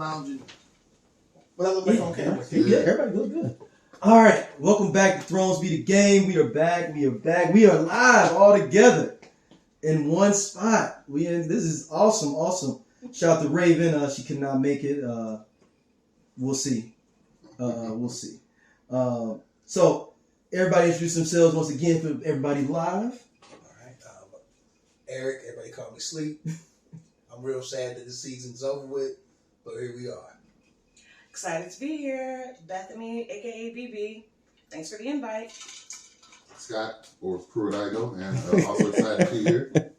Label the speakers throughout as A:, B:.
A: lounging. But I look like on camera.
B: Yeah, everybody look good. All right, welcome back to Thrones Be the Game. We are back. We are live all together in one spot. This is awesome. Shout out to Raven. She could not make it. We'll see. So everybody introduce themselves once again for everybody live.
A: All right. Eric, everybody call me Sleep. I'm real sad that the season's over with, but here we are.
C: Excited to be here. Bethany, aka BB. Thanks for the invite.
D: Scott, or Pruitt-Igo, and also excited to be here.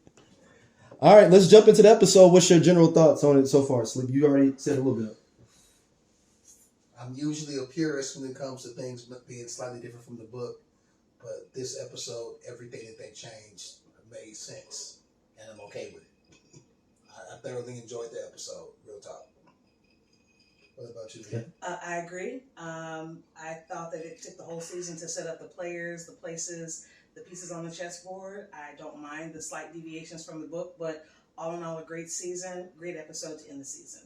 B: All right, let's jump into the episode. What's your general thoughts on it so far, Sleep? You already said a little bit.
A: I'm usually a purist when it comes to things being slightly different from the book, but this episode, everything that they changed made sense, and I'm okay with it. I thoroughly enjoyed the episode, real talk. What about you, Lee?
C: I agree. I thought that it took the whole season to set up the players, the places, the pieces on the chessboard. I don't mind the slight deviations from the book, but all in all, a great season, great episode to end the season.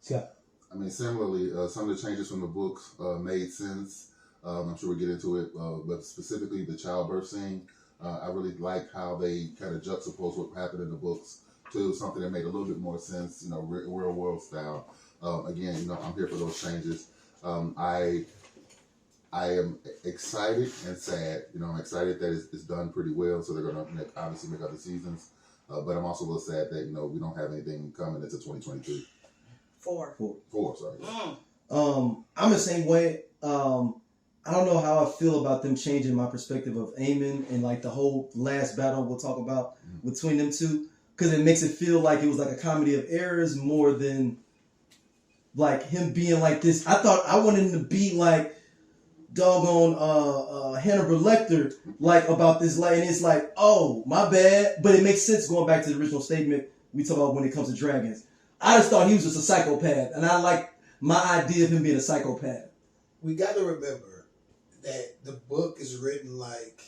B: Scott?
D: I mean, similarly, some of the changes from the books made sense. I'm sure we'll get into it, but specifically the childbirth scene, I really like how they kind of juxtapose what happened in the books to something that made a little bit more sense, real world style. Again, I'm here for those changes. I am excited and sad. I'm excited that it's done pretty well, so they're going to obviously make other seasons. But I'm also a little sad that, we don't have anything coming into 2022.
C: Four,
D: sorry.
B: I'm the same way. I don't know how I feel about them changing my perspective of Aemon and like the whole last battle we'll talk about between them two, because it makes it feel like it was like a comedy of errors more than like him being like this. I wanted him to be like doggone Hannibal Lecter, like about this, like, and it's like, oh, my bad, but it makes sense going back to the original statement we talk about when it comes to dragons. I just thought he was just a psychopath, and I like my idea of him being a psychopath.
A: We got to remember that the book is written like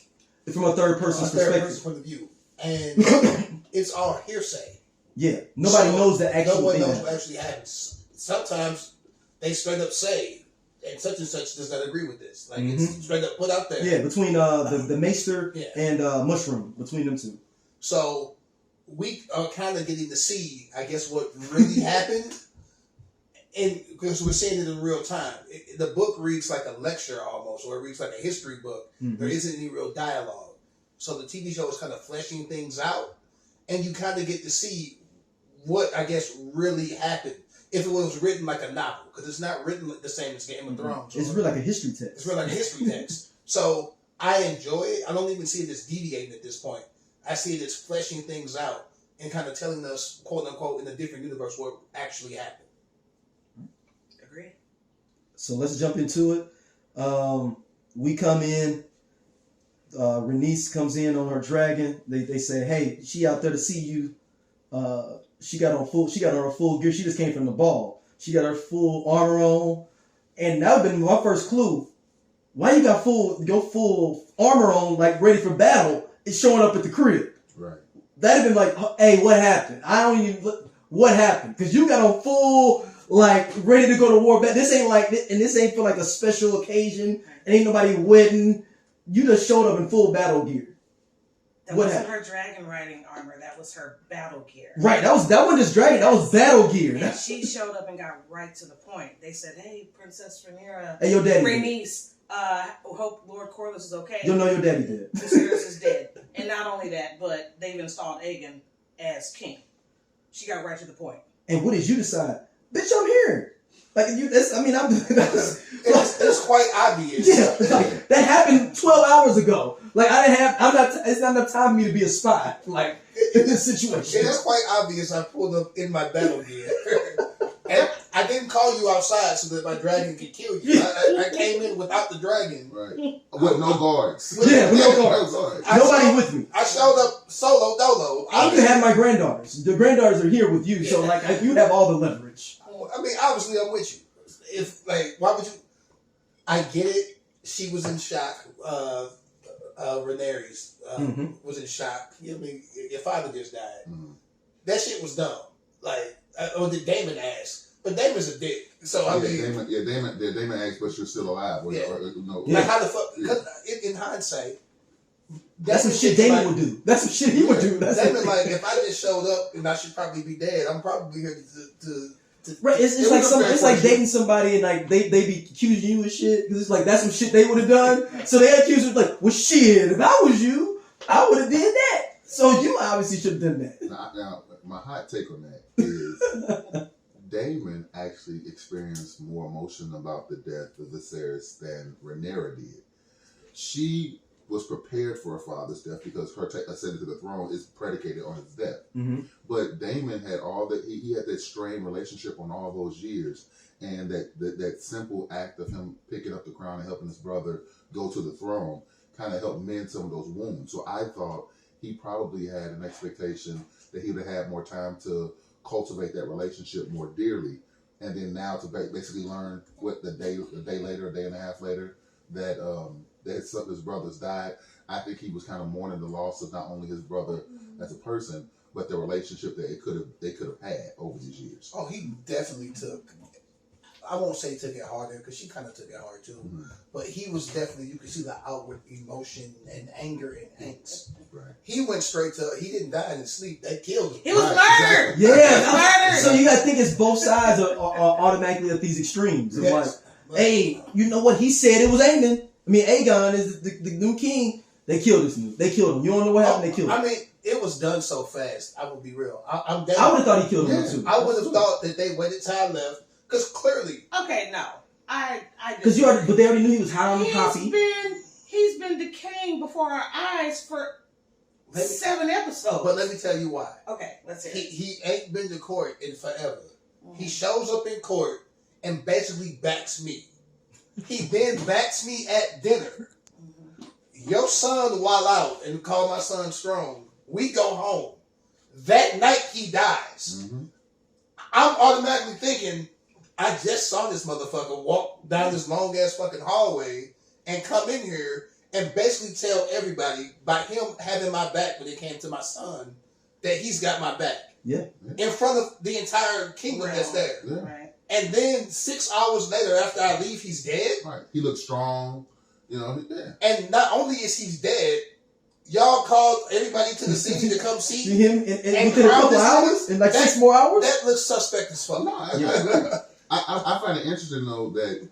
B: from a third person's perspective,
A: point of view, and it's all hearsay.
B: Yeah, nobody knows the actual.
A: No one knows what actually happens. Sometimes they straight up say, and such does not agree with this. Like it's straight up put out there.
B: Yeah, between the Maester and Mushroom, between them two.
A: So we are kind of getting to see, I guess, what really happened, and because we're seeing it in real time. The book reads like a lecture almost, or it reads like a history book. There isn't any real dialogue. So the TV show is kind of fleshing things out, and you kind of get to see what, I guess, really happened. If it was written like a novel, because it's not written the same as Game of Thrones.
B: It's really like a history text.
A: It's really like a history text. So I enjoy it. I don't even see it as deviating at this point. I see it as fleshing things out and kind of telling us, quote unquote, in a different universe what actually happened.
C: Agree.
B: So let's jump into it. We come in. Rhaenys comes in on her dragon. They say, hey, she out there to see you. She got on her full gear. She just came from the ball. She got her full armor on. And that would have been my first clue. Why you got your full armor on, like ready for battle, it's showing up at the crib.
D: Right.
B: That'd have been like, hey, what happened? What happened? Because you got on full, like, ready to go to war. This ain't for like a special occasion. It ain't nobody wedding. You just showed up in full battle gear.
C: That wasn't her dragon riding armor. That was her battle gear.
B: Right. That wasn't just dragon. That was battle gear.
C: And she showed up and got right to the point. They said, "Hey, Princess Rhaenyra,
B: hey, your daddy,
C: Rhaenys, hope Lord Corlys is okay.
B: You'll know your daddy dead.
C: Lucerys is dead, and not only that, but they've installed Aegon as king. She got right to the point.
B: And what did you decide? Bitch, I'm here. Like it's
A: quite obvious.
B: Yeah, like, that happened 12 hours ago. Like it's not enough time for me to be a spy. Like in this situation,
A: it's quite obvious. I pulled up in my battle gear, and I didn't call you outside so that my dragon could kill you. I came in without the dragon,
D: right? With no guards.
B: With no guards. Nobody with me.
A: I showed up solo dolo.
B: I even have my granddaughters. The granddaughters are here with you, so like you have all the leverage.
A: I mean, obviously, I'm with you. Why would you? I get it. She was in shock. Rhaenyra was in shock. I mean, your father just died. That shit was dumb. Like, or did Daemon ask? But Damon's a dick. So I mean,
D: Daemon asked, but you're still alive.
A: Yeah.
D: No.
A: Like how the fuck? Because in hindsight,
B: That's some shit Daemon would do. That's some shit he would do.
A: Daemon, like, if I just showed up and I should probably be dead, I'm probably here to
B: right. It's like it's like dating somebody and like they be accusing you of shit because it's like that's some shit they would have done. So they accuse you like, well, shit. If I was you, I would have did that. So you obviously should have done that.
D: Now, my hot take on that is Daemon actually experienced more emotion about the death of Viserys than Rhaenyra did. She was prepared for her father's death because her ascending to the throne is predicated on his death.
B: Mm-hmm.
D: But Daemon had all that. He had that strained relationship on all those years, and that simple act of him picking up the crown and helping his brother go to the throne kind of helped mend some of those wounds. So I thought he probably had an expectation that he would have had more time to cultivate that relationship more dearly, and then now to basically learn what a day later, a day and a half later, that his brothers died. I think he was kind of mourning the loss of not only his brother as a person, but the relationship that they could have had over these years.
A: Oh, he definitely took. I won't say took it harder because she kind of took it hard too.
D: Mm-hmm.
A: But he was definitely, you could see the outward emotion and anger and angst.
D: Right.
A: He went straight to. He didn't die in his sleep. They killed him.
C: He was murdered.
D: Exactly.
B: Yeah. So you got to think it's both sides are automatically at these extremes. It's like, hey, you know what? He said it was Aemon. I mean, Aegon is the new king. They killed this dude. They killed him. You don't know what happened. They killed him.
A: I mean, it was done so fast. I will be real. I would
B: have thought he killed him too.
A: I would have thought that they waited till I left because clearly.
C: Okay, no, I
B: because but they already knew he was hot on the poppy.
C: He's been decaying before our eyes for 7 episodes.
A: But let me tell you why.
C: Okay, let's hear it.
A: He ain't been to court in forever.
C: Mm-hmm.
A: He shows up in court and basically backs me. He then backs me at dinner. Mm-hmm. Your son wild out and call my son strong. We go home. That night he dies. Mm-hmm. I'm automatically thinking, I just saw this motherfucker walk down this long ass fucking hallway and come in here and basically tell everybody by him having my back when it came to my son that he's got my back.
B: Yeah.
A: In front of the entire kingdom that's there.
D: Yeah.
C: Right.
A: And then 6 hours later after I leave, he's dead.
D: Right. He looks strong. You know, yeah.
A: And not only is he dead, y'all called everybody to the city to come see
B: him in within a couple hours? In like 6 more hours?
A: That looks suspect as fuck.
D: No, I find it interesting though that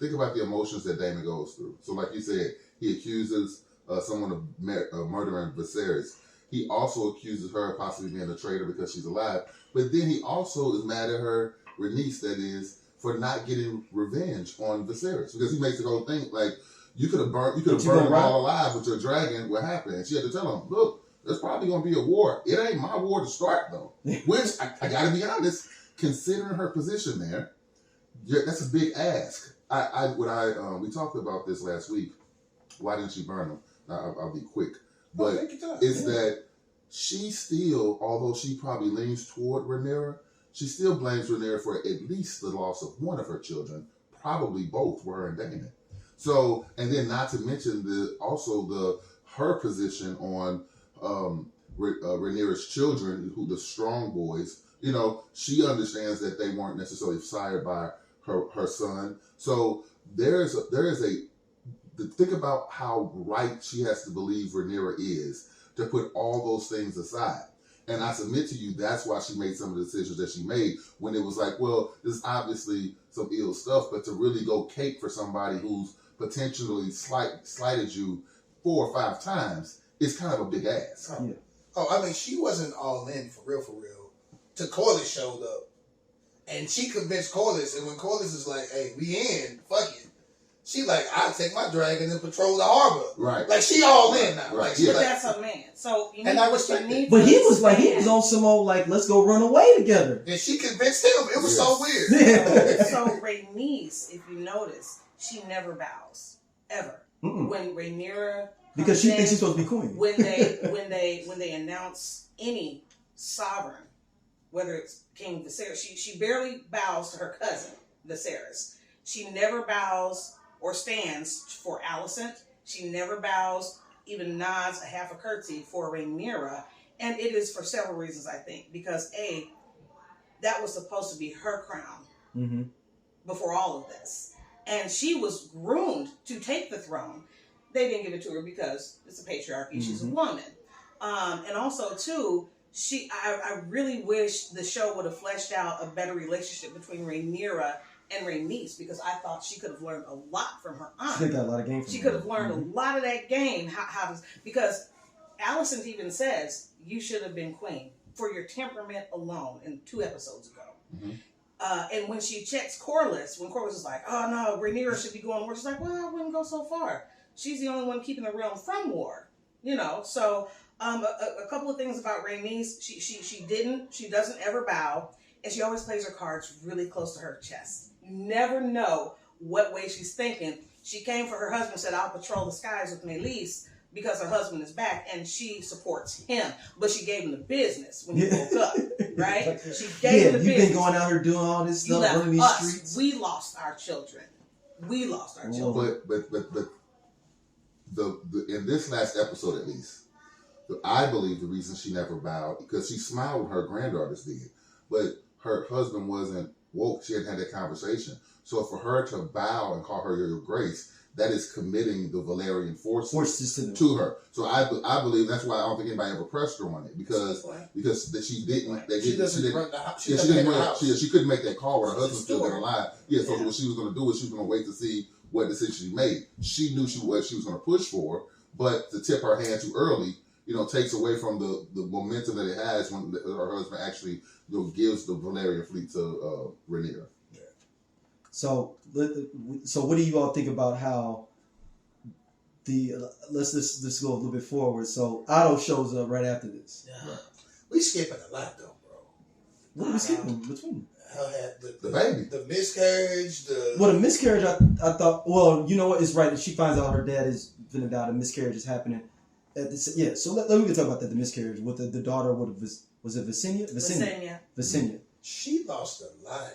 D: think about the emotions that Daemon goes through. So, like you said, he accuses someone of murdering Viserys. He also accuses her of possibly being a traitor because she's alive. But then he also is mad at her, Rhaenys, that is, for not getting revenge on Viserys because he makes the whole thing like you could have burned them all alive with your dragon. What happened? And she had to tell him, look, there's probably going to be a war. It ain't my war to start though. Which I got to be honest, considering her position there. Yeah, that's a big ask. We talked about this last week. Why didn't she burn them? I'll be quick. But it's that she still, although she probably leans toward Rhaenyra, she still blames Rhaenyra for at least the loss of one of her children. Probably both were her and Daemon. So, and then not to mention her position on Rhaenyra's children, who the strong boys. You know, she understands that they weren't necessarily sired by her son. So think about how right she has to believe Rhaenyra is to put all those things aside. And I submit to you, that's why she made some of the decisions that she made when it was like, well, this is obviously some ill stuff, but to really go cape for somebody who's potentially slighted you 4 or 5 times is kind of a big ask.
B: Yeah.
A: Oh, I mean, she wasn't all in for real. Till Corlys showed up. And she convinced Corlys, and when Corlys is like, hey, we in, fuck it. She like, I'll take my dragon and patrol the harbor. Like she all in now.
D: Right.
A: Like,
C: but that's a man. So you need
A: and I respect it.
B: But he was on some old like, let's go run away together.
A: And she convinced him. It was so weird.
C: So Rhaenys, if you notice, she never bows. Ever.
B: Mm-mm.
C: When Rhaenyra
B: because she thinks she's supposed to be queen.
C: When they announce any sovereign, whether it's King Viserys, she barely bows to her cousin, Viserys. She never bows or stands for Alicent. She never bows, even nods a half a curtsy for Rhaenyra. And it is for several reasons, I think. Because A, that was supposed to be her crown
B: Mm-hmm.
C: before all of this. And she was groomed to take the throne. They didn't give it to her because it's a patriarchy. Mm-hmm. She's a woman. And also, too, I really wish the show would have fleshed out a better relationship between Rhaenyra and Rhaenys, because I thought she could have learned a lot from her aunt.
B: She got a lot of game from
C: She
B: her.
C: could have learned a lot of that game. Because Alicent even says, you should have been queen for your temperament alone in 2 episodes ago.
D: Mm-hmm.
C: And when she checks Corlys, when Corlys is like, oh no, Rhaenyra should be going to war, she's like, well, I wouldn't go so far. She's the only one keeping the realm from war. You know, so a couple of things about Rhaenys, she doesn't ever bow, and she always plays her cards really close to her chest. You never know what way she's thinking. She came for her husband, said, I'll patrol the skies with Meleys because her husband is back, and she supports him. But she gave him the business when he woke up, right? She gave him the business.
B: You've been going out here doing all this stuff, running these streets.
C: We lost our children.
D: But the in this last episode, at least, I believe the reason she never bowed, because she smiled when her granddaughters did, but her husband wasn't woke. She hadn't had that conversation. So for her to bow and call her your grace, that is committing the Valyrian forces to her. So I believe that's why I don't think anybody ever pressed her on it, because she didn't. She couldn't make that call when her husband's still been alive. Yeah. So what she was going to do is she was going to wait to see what decision she made. She knew what she was going to push for, but to tip her hand too early, takes away from the momentum that it has when her husband actually gives the Valyrian fleet to Rhaenyra. Yeah.
B: So what do you all think about how let's just go a little bit forward. So Otto shows up right after this.
A: Yeah. Right. We skipping a lot though, bro.
B: What are we skipping between?
D: The baby,
A: the miscarriage,
B: the miscarriage. I thought. Well, you know what? It's right. She finds out her dad is gonna die. The miscarriage is happening. So let me talk about that. The miscarriage with the daughter. Was it Visenya? Visenya.
A: She lost a lot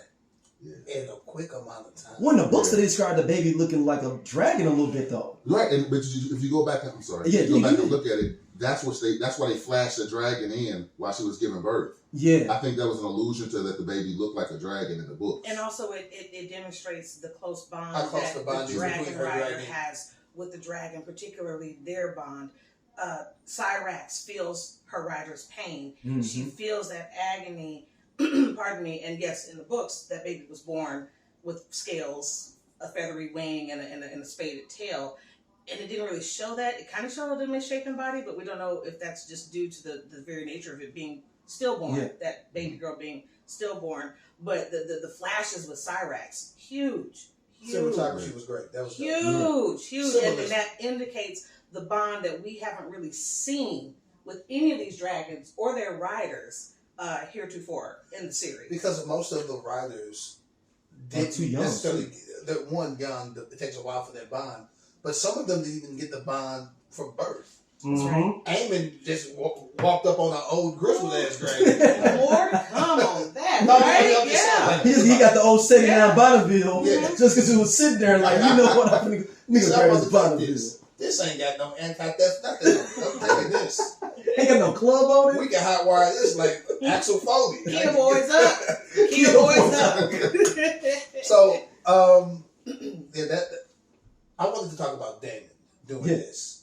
A: in a quick amount of time.
B: Well, in the books, they described the baby looking like a dragon a little bit, though.
D: Right, but if you go back, I'm sorry. Yeah, you go back and look at it. That's why they flashed the dragon in while she was giving birth.
B: Yeah,
D: I think that was an allusion to that the baby looked like a dragon in the book.
C: And also, it demonstrates the close bond
A: that
C: the dragon rider has with the dragon, particularly their bond. Syrax feels her rider's pain. Mm-hmm. She feels that agony. Pardon me. And yes, in the books, that baby was born with scales, a feathery wing, and a spaded tail. And it didn't really show that. It kind of showed a misshapen body, but we don't know if that's just due to the very nature of it being stillborn, that baby girl being stillborn. But the flashes with Syrax, huge.
A: Cinematography was great. That was
C: huge. And that indicates the bond that we haven't really seen with any of these dragons or their riders heretofore in the series.
A: Because most of the riders didn't necessarily, they're one young, it takes a while for their bond, but some of them didn't even get the bond from birth.
B: Mm-hmm.
A: Right. Aemon just walked up on an old grizzled ass dragon.
C: Lord, come on that, right?
A: Yeah.
B: He got the old setting down Bonneville just because he was sitting there like, you know what, I'm going to grab his Bonneville.
A: This ain't got no anti-theft, nothing. Look at this.
B: Ain't got no club on it.
A: We can hot wire this like Axel Foley.
C: Kia boys up. Kia boys up.
A: So, I wanted to talk about Daemon doing this.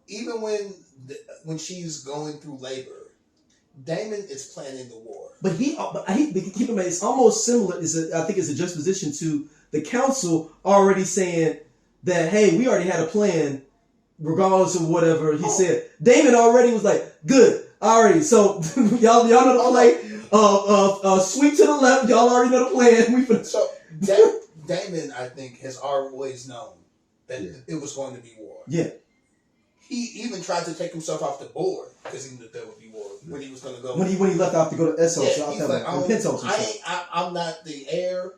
A: Even when she's going through labor, Daemon is planning the war.
B: But keep in mind, it's almost similar. I think it's a juxtaposition to the council already saying that, hey, we already had a plan, regardless of whatever he said. Daemon already was like, good, already. So y'all know the play. Sweep to the left. Y'all already know the plan.
A: So Daemon, I think, has always known that it was going to be war.
B: Yeah.
A: He even tried to take himself off the board because he knew that there would be war when he was going to go.
B: When he left out to go to Essos,
A: he's like, I'm not the heir.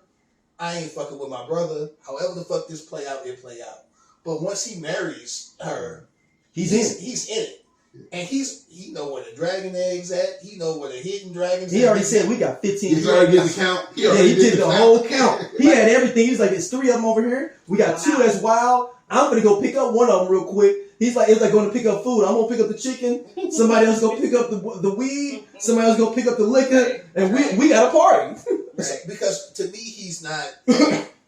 A: I ain't fucking with my brother. However the fuck this play out, it play out. But once he marries her, he's in it. And he know where the dragon eggs at. He know where the hidden dragons.
B: He already said we got 15
D: dragons. He already did the count.
B: He did the whole count. He had everything. He was like, "There's 3 of them over here. We got 2 that's wild. I'm gonna go pick up one of them real quick." He's like, it's like going to pick up food. I'm gonna pick up the chicken. Somebody else gonna pick up the weed. Somebody else gonna pick up the liquor, and we got a party.
A: Right. Because to me, he's not.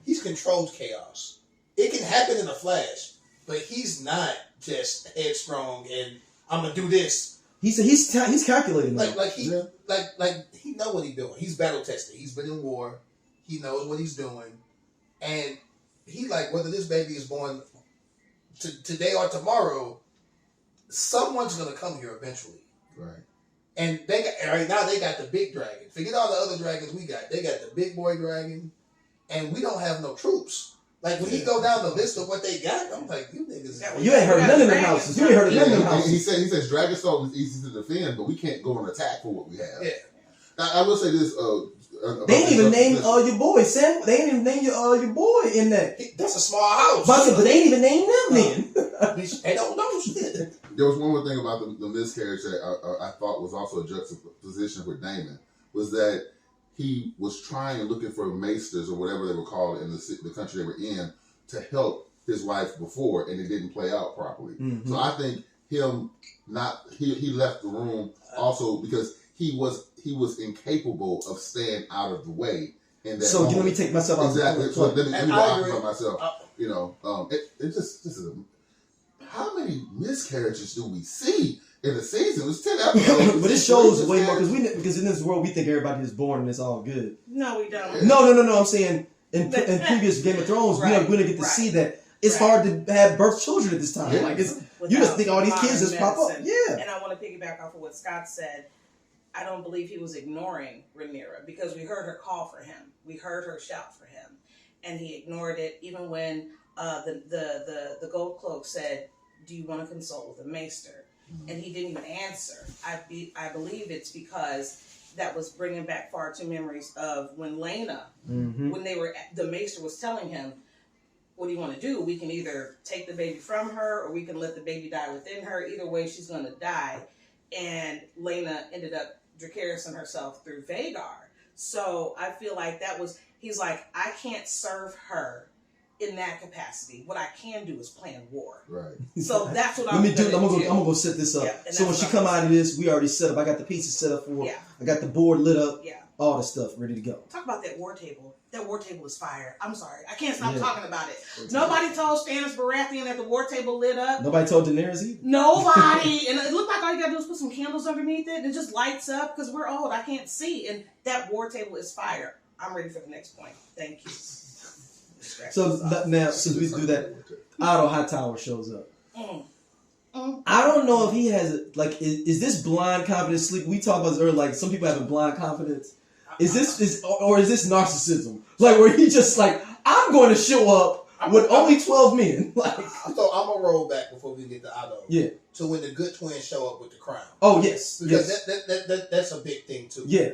A: He's controlled chaos. It can happen in a flash, but he's not just headstrong and I'm gonna do this.
B: He's calculating.
A: Like he know what he's doing. He's battle tested. He's been in war. He knows what he's doing, and he like whether this baby is born today or tomorrow, someone's gonna come here eventually.
D: Right.
A: And they got right now they got the big dragon. Forget all the other dragons we got. They got the big boy dragon, and we don't have no troops. Like when he go down the list of what they got, I'm like, you niggas.
B: You ain't heard none of them houses. You ain't heard none of them houses.
D: He says Dragonstone is easy to defend, but we can't go and attack for what we have.
A: Yeah.
D: Now, I will say this.
B: They ain't even named your boy Sam. They ain't even named your boy in that.
A: That's a small house.
B: But they ain't even named them then.
A: They don't know shit.
D: There was one more thing about the miscarriage that I thought was also a juxtaposition with Daemon, was that he was trying and looking for maesters or whatever they were called in the country they were in to help his wife before, and it didn't play out properly.
B: Mm-hmm.
D: So I think he left the room also because he was incapable of staying out of the way. In that
B: so
D: moment.
B: let me take myself out.
D: Exactly. So let me
A: I
D: occupy myself. This is how many miscarriages do we see in a season? It was 10 episodes.
B: But it shows way more because in this world we think everybody is born and it's all good.
C: No, we don't.
B: No. I'm saying in previous Game of Thrones we're gonna get to see that it's hard to have birth children at this time.
D: Yeah.
B: Like you just think all these kids just pop up. Yeah.
C: And I want to piggyback off of what Scott said. I don't believe he was ignoring Rhaenyra because we heard her call for him. We heard her shout for him, and he ignored it. Even when the gold cloak said, "Do you want to consult with a maester?" And he didn't even answer. I believe it's because that was bringing back far too memories of when Lena, when the maester was telling him, "What do you want to do? We can either take the baby from her, or we can let the baby die within her. Either way, she's going to die." And Lena ended up Dracarys herself through Vhagar. So I feel like he's like, I can't serve her in that capacity. What I can do is plan war.
D: Right.
C: So that's what
B: I'm
C: I'm
B: gonna go set this up.
C: Yeah,
B: so when she come out of this, we already set up. I got the pieces set up for.
C: Yeah.
B: I got the board lit up.
C: Yeah.
B: All the stuff ready to go.
C: Talk about that war table. That war table is fire. I'm sorry. I can't stop talking about it. Nobody told Stannis Baratheon that the war table lit up.
B: Nobody told Daenerys either.
C: Nobody. And it looked like all you gotta do is put some candles underneath it and it just lights up because we're old. I can't see. And that war table is fire. I'm ready for the next point. Thank you.
B: So now, since we do that, Otto Hightower shows up. I don't know if he has is this blind confidence sleep? We talked about this earlier. Like some people have a blind confidence. Is this narcissism? Like where he just like I'm going to show up with only 12 men. Like
A: So I'm gonna roll back before we get to Otto.
B: Yeah.
A: To when the good twins show up with the crown.
B: Oh yes.
A: Because that's a big thing too.
B: Yeah.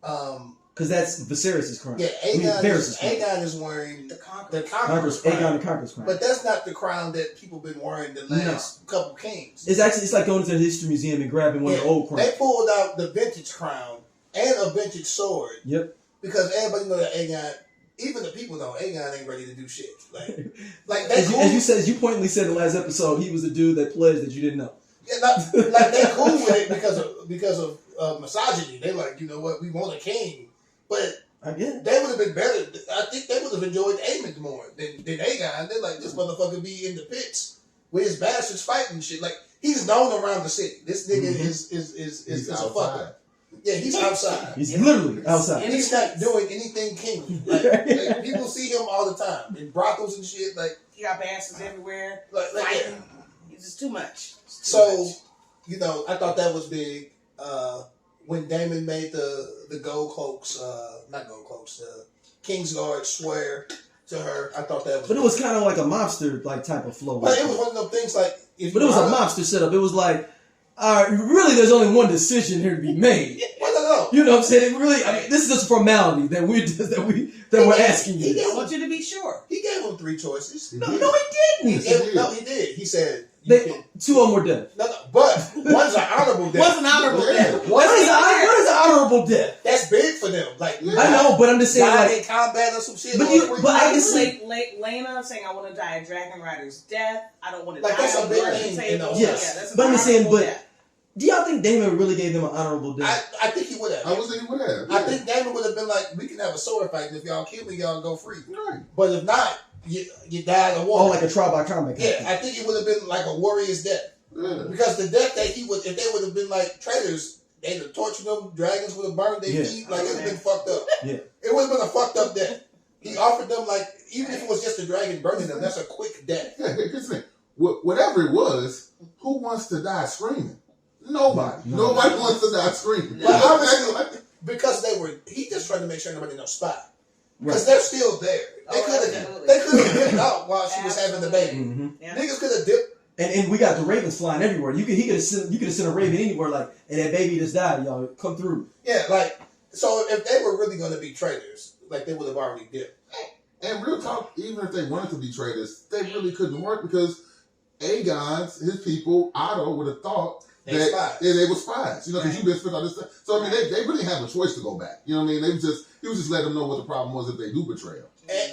B: Because that's Viserys' crown.
A: Yeah, Aegon is wearing
C: the
A: Conqueror's
B: Aegon
A: crown.
B: the Conqueror's crown.
A: But that's not the crown that people been wearing the last couple kings.
B: It's like going to the history museum and grabbing one of the old crowns.
A: They pulled out the vintage crown and a vintage sword.
B: Yep.
A: Because everybody know that Aegon, even the people know Aegon ain't ready to do shit. Like they
B: as you pointedly said in the last episode, he was the dude that pledged that you didn't know.
A: Yeah, like they cool with it because of misogyny. They like, you know what, we want a king. But they would have been better. I think they would have enjoyed Aemon more than Aegon. They're like, this motherfucker be in the pits with his bastards fighting shit. Like he's known around the city. This nigga is a fucker. Yeah, he's outside.
B: He's literally outside.
A: He's not doing anything kingly. Like people see him all the time in brothels and shit. Like
C: he got bastards everywhere.
A: Like
C: it's just too much.
A: You know, I thought that was big. When Daemon made the gold cloaks, not gold cloaks, the Kingsguard swear to her, I thought that was.
B: But it was kind of like a mobster like type of flow.
A: But it was one of those things like.
B: But it was a mobster setup. It was like, all right, really, there's only one decision here to be made.
A: No.
B: You know what I'm saying? It really, I mean, this is just a formality that we're asking you.
C: I want you to be sure.
A: He gave him 3 choices.
B: No, he didn't.
A: He did. He said
B: two of them were dead.
A: No, But one's an honorable death.
C: What's an honorable death?
B: What is an honorable death?
A: That's big for them. Like
B: I know, but I'm just saying,
A: died
B: like,
A: in combat or some shit.
B: But I can see.
C: Lena saying, I want to die a dragon rider's death. I don't want to
A: Like,
C: die
A: that's a
C: on
A: big
C: the
A: thing,
C: table.
A: you know.
B: Yes.
C: That's
B: But I'm just saying,
C: honorable
B: but
C: death.
B: do y'all think Daemon really gave them an honorable death?
A: I think he would have.
D: I was thinking with that.
A: I think Daemon would have been like, we can have a sword fight, and if y'all kill me, y'all go free.
D: Right.
A: But if not, you die in a war.
B: Oh, like a trial by combat.
A: Yeah, I think it would have been like a warrior's death.
D: Yeah.
A: Because the death that he would, if they would have been like traitors, they'd have tortured them, dragons would have burned their feet, like it would have been fucked up.
B: Yeah.
A: It would have been a fucked up death. He offered them, like, even if it was just a dragon burning them, that's a quick death.
D: Yeah, here's the thing. Whatever it was, who wants to die screaming? Nobody.
B: No.
D: Nobody wants to die screaming.
A: But obviously, because he just tried to make sure nobody knows spy. Because they're still there. They could have dipped out while she was having the baby.
B: Mm-hmm.
C: Yeah.
A: Niggas could have dipped.
B: And we got the ravens flying everywhere. You could have sent a raven anywhere, like, and that baby just died, y'all. Come through.
A: Yeah, like, so if they were really going to be traitors, like, they would have already dipped.
D: And real talk, even if they wanted to be traitors, they really couldn't work because Aegon's, his people, Otto would have thought
A: They
D: that
A: spies.
D: they were spies. You know, because
C: Right.
D: you've been spent all this stuff. So, I mean, they really have a choice to go back. You know what I mean? He was just letting them know what the problem was if they do betray him.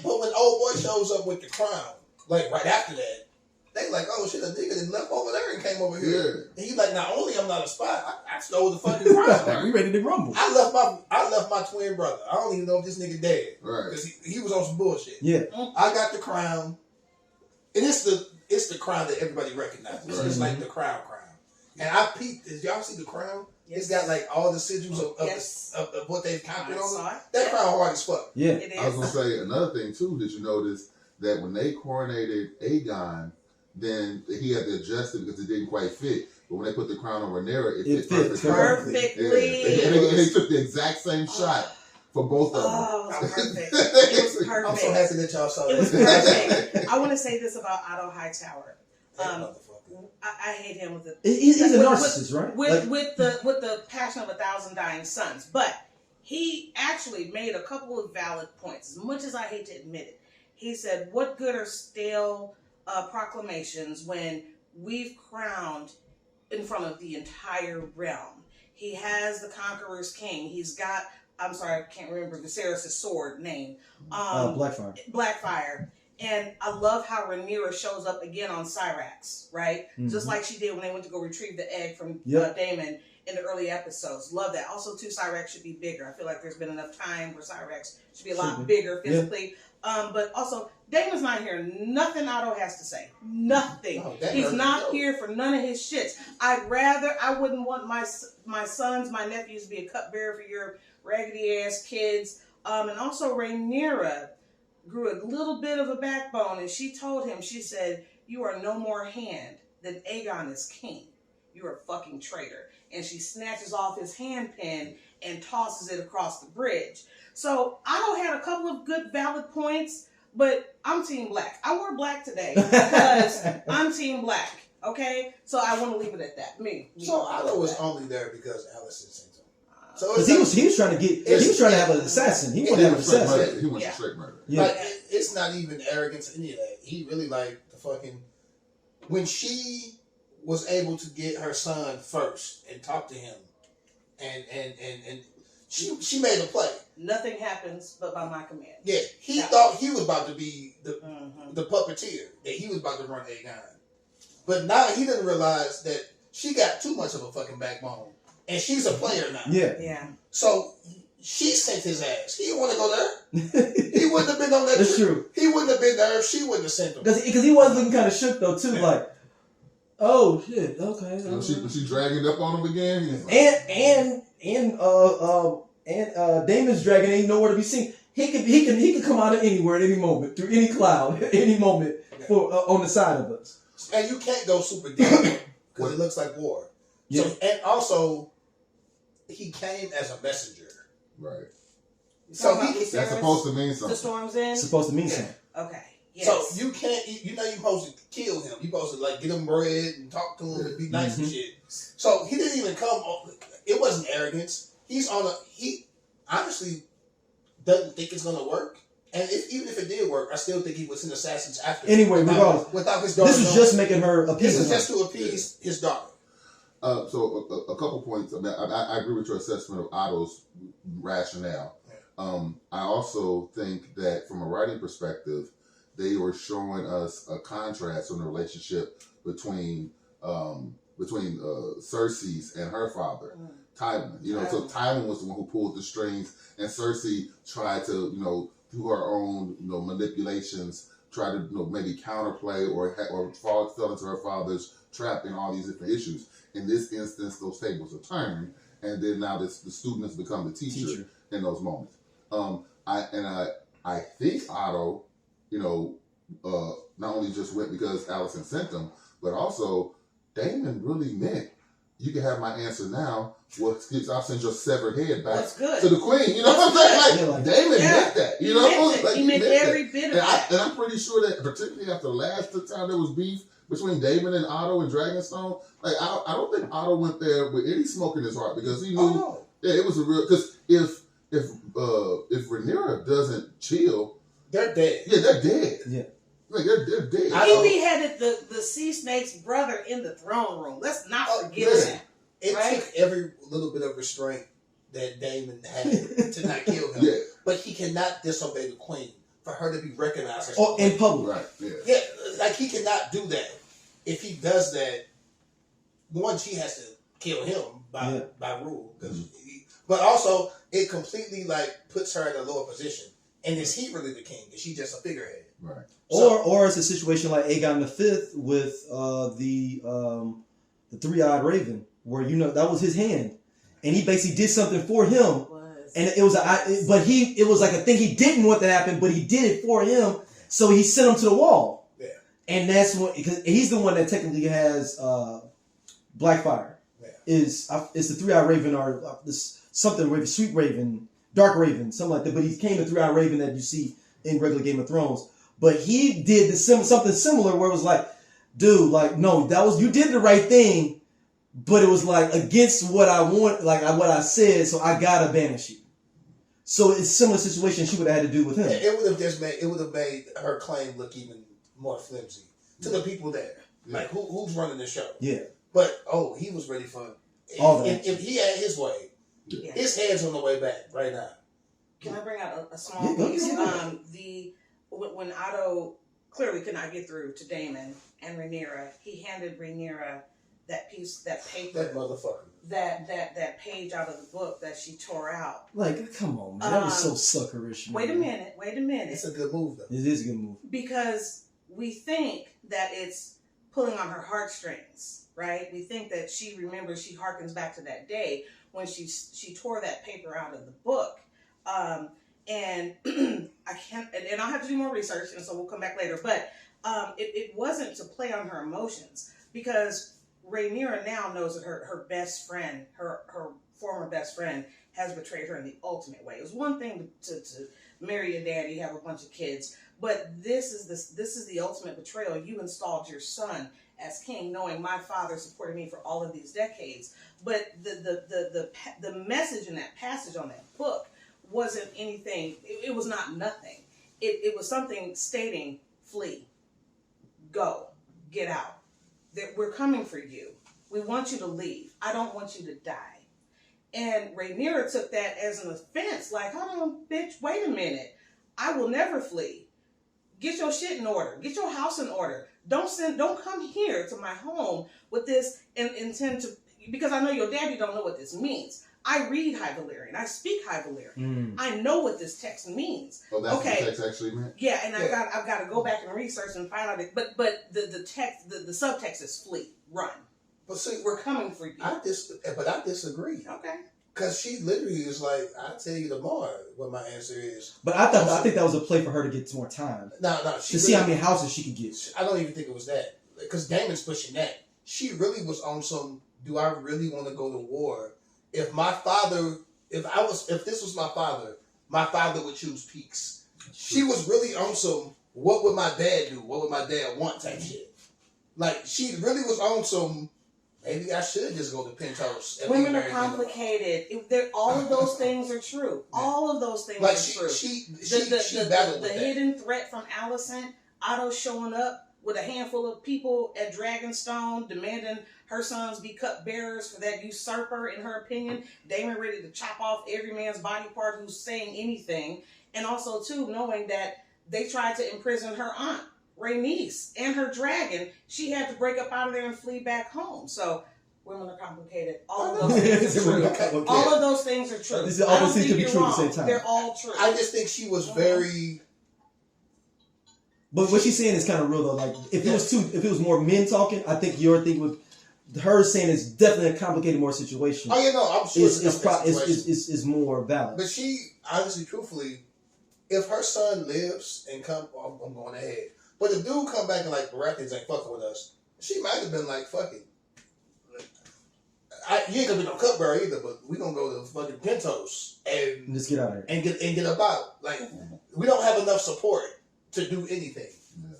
A: But when old boy shows up with the crown, like, right after that, they like, oh shit, a nigga that left over there and came over here.
D: Yeah.
A: And he's like, not only I'm not a spy, I stole the fucking crown.
B: We ready to rumble.
A: I left my twin brother. I don't even know if this nigga dead.
D: Right.
A: Because he was on some bullshit.
B: Yeah.
A: I got the crown. And it's the crown that everybody recognizes.
D: Right.
A: It's like the crown. And I peeped. Did y'all see the crown?
C: Yes.
A: It's got like all the sigils
C: Yes.
A: of what they've conquered
C: I
A: on
C: saw
A: it.
C: it.
A: That crown hard as fuck.
B: Yeah.
C: It
D: I was
C: is.
D: going to say another thing, too. Did you notice that when they coronated Aegon, then he had to adjust it because it didn't quite fit. But when they put the crown on Rhaenyra, it fit
B: fits
D: perfectly.
C: Perfectly.
D: Yeah. And they took the exact same shot for both of them.
C: Oh, it was perfect. It was perfect.
A: I'm so happy that y'all saw
C: It was
A: that.
C: perfect. I want to say this about Otto Hightower.
A: That motherfucker.
C: I hate him with the
B: He's a
C: with-
B: narcissist, right?
C: with the passion of 1,000 dying suns. But he actually made a couple of valid points. As much as I hate to admit it, he said, "What good are stale proclamations when we've crowned in front of the entire realm? He has the Conqueror's King. He's got, I'm sorry, I can't remember Viserys' sword name.
B: Blackfire.
C: Blackfire. And I love how Rhaenyra shows up again on Syrax, right?
B: Mhm.
C: Just like she did when they went to go retrieve the egg from
B: Yep.
C: Daemon in the early episodes. Love that. Also, too, Syrax should be bigger. I feel like there's been enough time where Syrax should be a lot bigger physically. But also, Daemon's not hearing nothing Otto has to say. Nothing.
A: Oh, that
C: He's
A: hurt.
C: not here for none of his shits. I wouldn't want my sons, my nephews to be a cupbearer for your raggedy ass kids. And also, Rhaenyra grew a little bit of a backbone, and she told him, she said, "You are no more hand than Aegon is king. You're a fucking traitor." And she snatches off his handpin and tosses it across the bridge. So Otto had a couple of good valid points, but I'm Team Black. I wore black today because I'm Team Black. Okay, so I want to leave it at that. Me.
A: So Otto was only there because Allison sent him. So
B: Because he was trying to have an assassin. He wanted to have an assassin.
D: He wants
C: Yeah.
D: to straight murder.
B: Yeah.
A: Like, it's not even arrogance, any of that. He really like the fucking. When she was able to get her son first and talk to him, and she made a play.
C: Nothing happens but by my command.
A: Yeah, he
C: Yeah.
A: thought he was about to be
C: Mm-hmm.
A: the puppeteer, that he was about to run Aegon. But now he didn't realize that she got too much of a fucking backbone, and she's a player now.
B: Yeah.
C: Yeah.
A: So she sent his ass. He didn't want to go there. He wouldn't have been on that
B: That's
A: trip.
B: true.
A: He wouldn't have been there if she wouldn't have sent him.
B: Because he was looking kind of shook though too, like, oh shit, okay.
D: When she dragging up on him again, he's like,
B: And Daemon's dragon ain't nowhere to be seen. He could come out of anywhere at any moment, through any cloud, at any moment for on the side of us.
A: And you can't go super deep because it looks like war.
B: Yeah.
A: So, and also, he came as a messenger.
D: right.
A: So
C: Talking about
A: he,
C: Viserys,
D: That's supposed to mean
C: the
D: something.
C: storm's in.
B: It's supposed to mean something.
C: Okay. Yes.
A: so you can't. You know, you're supposed to kill him. You're supposed to like get him bread and talk to him and be nice and shit. So he didn't even come. It wasn't arrogance. He honestly doesn't think it's gonna work. And even if it did work, I still think he would send assassins after him.
B: Anyway, regardless,
A: without his daughter.
B: this was just making her
A: This
B: appease
A: is
B: him.
A: just to appease his daughter.
D: So a couple points. I mean, I agree with your assessment of Otto's rationale. I also think that from a writing perspective, they were showing us a contrast in the relationship between Cersei's and her father, Tywin. You know, so Tywin was the one who pulled the strings, and Cersei tried to, through her own, manipulations, try to, maybe counterplay or fell into her father's trap in all these different issues. In this instance, those tables are turned, and then now the student has become the teacher in those moments. I think Otto, not only just went because Alicent sent him, but also Daemon really meant, you can have my answer now. Well, I'll send your severed head back to the queen. You know what I'm saying? Like, Daemon meant that. You know,
C: he meant every bit of that.
D: And I'm pretty sure that, particularly after the last time there was beef between Daemon and Otto and Dragonstone, like I don't think Otto went there with any smoke in his heart, because he knew, it was a real. Because if Rhaenyra doesn't chill,
A: they're dead.
D: Yeah, they're dead.
B: Yeah.
D: Like they're dead.
C: He beheaded the sea snake's brother in the throne room. Let's not forget that.
A: It took every little bit of restraint that Daemon had to not kill him.
D: Yeah.
A: But he cannot disobey the queen for her to be recognized.
B: In public.
D: Right. Yeah.
A: Yeah, like he cannot do that. If he does that, one, she has to kill him by rule. But also, it completely puts her in a lower position. And is he really the king? Is she just a figurehead?
D: Right.
B: Or it's a situation like Aegon V with the three-eyed raven, where that was his hand, and he basically did something for him, and it was like a thing he didn't want to happen, but he did it for him, so he sent him to the wall.
A: Yeah.
B: And that's what, because he's the one that technically has Blackfire.
A: Yeah.
B: It's the three-eyed raven or this something raven, sweet raven, dark raven, something like that. But he became the three-eyed raven that you see in regular Game of Thrones. But he did something similar where it was like, dude, no, you did the right thing, but it was against what I want, what I said, so I gotta banish you. So it's a similar situation she would have had to do with him.
A: Yeah, it would have made her claim look even more flimsy to the people there. Yeah. Like who's running the show?
B: Yeah.
A: But he was ready for if he had his way, his head's on the way back right now.
C: Can I bring out a small piece? When Otto clearly could not get through to Daemon and Rhaenyra, he handed Rhaenyra that piece, that paper,
A: that motherfucker,
C: that page out of the book that she tore out.
B: Come on, man, that was so suckerish. Man.
C: Wait a minute.
A: It's a good move, though.
B: It is a good move
C: because we think that it's pulling on her heartstrings, right? We think that she remembers, she harkens back to that day when she tore that paper out of the book. And I can't, and I'll have to do more research, and so we'll come back later. But it wasn't to play on her emotions, because Rhaenyra now knows that her best friend, her former best friend, has betrayed her in the ultimate way. It was one thing to marry a daddy, have a bunch of kids, but this is the ultimate betrayal. You installed your son as king, knowing my father supported me for all of these decades. But the message in that passage on that book wasn't anything. It was not nothing. It was something stating, flee, go, get out. That we're coming for you. We want you to leave. I don't want you to die. And Rhaenyra took that as an offense. Hold on, bitch, wait a minute. I will never flee. Get your shit in order. Get your house in order. Don't come here to my home with this and intend to, because I know your daddy don't know what this means. I read High Valyrian. I speak High Valyrian. I know what this text means.
D: Oh, that's what the text actually meant?
C: Yeah, and I've got to go back and research and find out. But the text, the subtext is flee, run.
A: But see,
C: we're coming for you.
A: I disagree.
C: Okay.
A: Because she literally is like, I'll tell you tomorrow what my answer is.
B: But I think that was a play for her to get more time.
A: No.
B: See how many houses she could get.
A: I don't even think it was that. Because Damon's pushing that. She really was on some, do I really want to go to war? If this was my father would choose peace. She was really on some, what would my dad do? What would my dad want type shit. She really was on some, maybe I should just go to Pentos.
C: Women are complicated. All of those things are true. Yeah. All of those things are true.
A: She battled with
C: the hidden threat from Alicent, Otto showing up with a handful of people at Dragonstone demanding her sons be cupbearers for that usurper, in her opinion. Daemon ready to chop off every man's body part who's saying anything. And also, too, knowing that they tried to imprison her aunt, Rhaenys, and her dragon. She had to break up out of there and flee back home. So, women are complicated. All of those things are true. All of those things are true.
B: These all things can be true
C: wrong.
B: at the same time.
C: They're all true.
A: I just think she was very...
B: But what she's saying is kind of real though. Like if it was more men talking, I think your thing with her saying is definitely a complicated more situation.
A: Oh yeah, no, I'm sure
B: it's more valid.
A: But she, honestly, truthfully, if her son lives and come, I'm going ahead. But if dude come back and like Baratheons ain't fucking with us, she might have been like, fuck it. You ain't gonna be no cupbearer either, but we gonna go to fucking Pentos and
B: just get out of here
A: and get about. Like we don't have enough support to do anything. Yeah,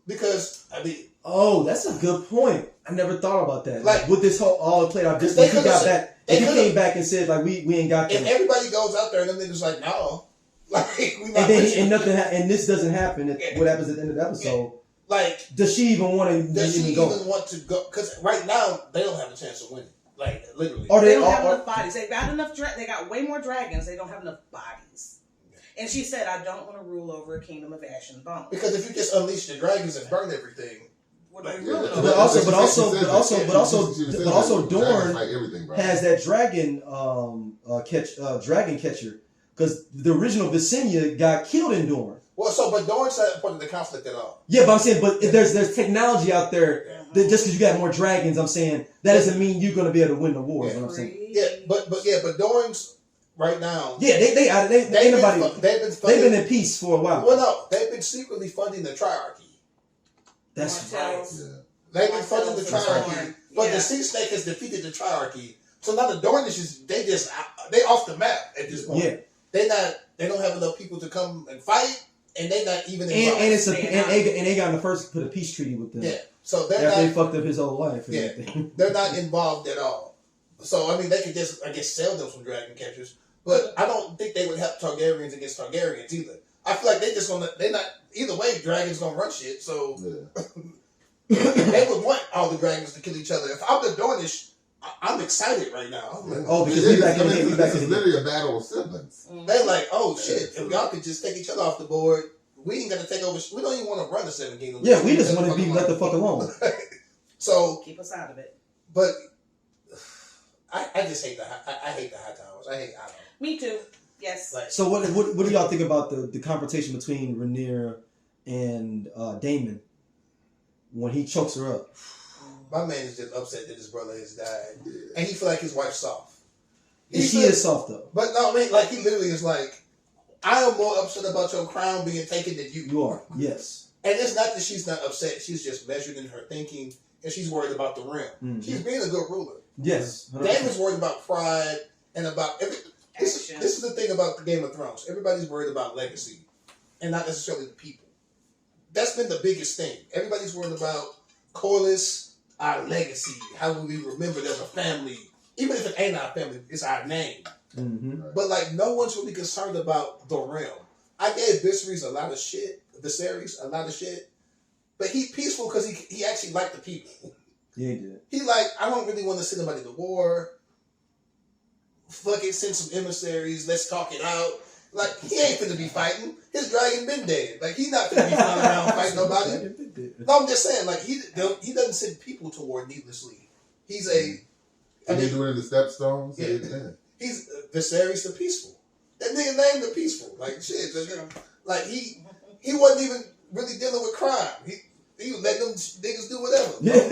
A: because I mean,
B: oh, that's a good point. I never thought about that.
A: Like
B: with this whole all played out, just he got back. If he came back and said like we ain't got that.
A: If everybody goes out there and them niggas like no, like we not.
B: And nothing and this doesn't happen. What happens at the end of the episode?
A: Yeah. Like,
B: does she even want to?
A: Does she even want to go? Because right now they don't have a chance of winning. Like literally,
C: or they don't have enough bodies. They got enough. They got way more dragons. They don't have enough bodies. And she said, "I don't want to rule over a kingdom of ash and bone."
A: Because if you just unleash the dragons and burn everything,
C: what are we ruling over?
B: But also, Dorne has that dragon catcher. Because the original Visenya got killed in Dorne.
A: Well, but Dorne's not part of the conflict at all.
B: Yeah, but I'm saying, there's technology out there. That just because you got more dragons, I'm saying that doesn't mean you're going to be able to win the war.
A: Yeah,
B: what I'm saying.
A: But Dorne's right now.
B: Yeah, they've been in peace for a while.
A: Well, no, they've been secretly funding the triarchy.
B: That's right.
A: Yeah. They've been funding the triarchy, but the Sea Snake has defeated the triarchy. So now the Dornishes, they off the map at this point. Yeah. They don't have enough people to come and fight, and they're not even involved.
B: And they got in the first put a peace treaty with them.
A: Yeah. So
B: they fucked up his whole life.
A: Yeah. They're not involved at all. So I mean, they could just sell them some dragon catchers, but I don't think they would help Targaryens against Targaryens either. I feel like they're not either way. Dragons gonna run shit, so they would want all the dragons to kill each other. If I'm the Dornish, I'm excited right now. I'm like,
B: because we back in the game.
D: It's literally a battle of siblings.
A: They're like, oh shit! If y'all could just take each other off the board, we ain't gonna take over. We don't even want to run the Seven Kingdoms.
B: Yeah, we just want to be let the fuck alone.
A: So
C: keep us out of it.
A: But I just hate I hate the High Towers. I don't know.
C: Me too. Yes.
B: So what do y'all think about the confrontation between Rhaenyra and Daemon when he chokes her up?
A: My man is just upset that his brother has died, and he feel like his wife's soft.
B: She is soft though.
A: But no, I mean, like he literally is like, I am more upset about your crown being taken than you.
B: You are, yes.
A: And it's not that she's not upset; she's just measured in her thinking, and she's worried about the realm. Mm-hmm. She's being a good ruler.
B: Yes.
A: Daemon's worried about pride and about everything. This is the thing about the Game of Thrones. Everybody's worried about legacy, and not necessarily the people. That's been the biggest thing. Everybody's worried about Corlys. Our legacy, how will we remembered as a family? Even if it ain't our family, it's our name. Mm-hmm. But like, no one's really concerned about the realm. I gave Viserys a lot of shit, but he peaceful because he actually liked the people.
B: Yeah, he did.
A: He like, I don't really want to send anybody to war. Fuck it, send some emissaries. Let's talk it out. Like, he ain't finna be fighting. His dragon been dead. Like, he not finna be flying around fighting nobody. No, I'm just saying, like, he doesn't send people to war needlessly. He's a...
D: And they do it in the Stepstones?
A: Yeah. He's Viserys the Peaceful. That nigga named the Peaceful. Like, shit. Like, he wasn't even really dealing with crime. He was letting them niggas do whatever.
B: Yeah.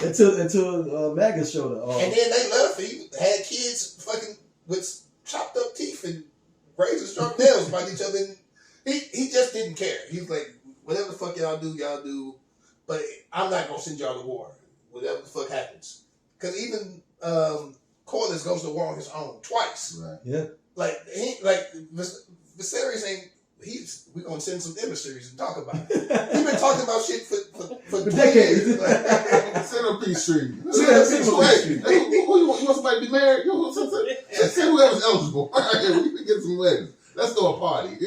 B: until Magus showed up.
A: And then they left. He had kids fucking with chopped up teeth and razor sharp nails by each other. And he just didn't care. He was like, whatever the fuck y'all do. But I'm not gonna send y'all to war. Whatever the fuck happens. Because even Corlys goes to war on his own twice.
D: Right.
B: Yeah.
A: Like Viserys ain't. We're gonna send some emissaries and talk about it. He's been talking about shit for decades.
D: Centerpiece Street. Who you want somebody to be married? Say whoever's eligible. We can get some weddings. Let's throw a party.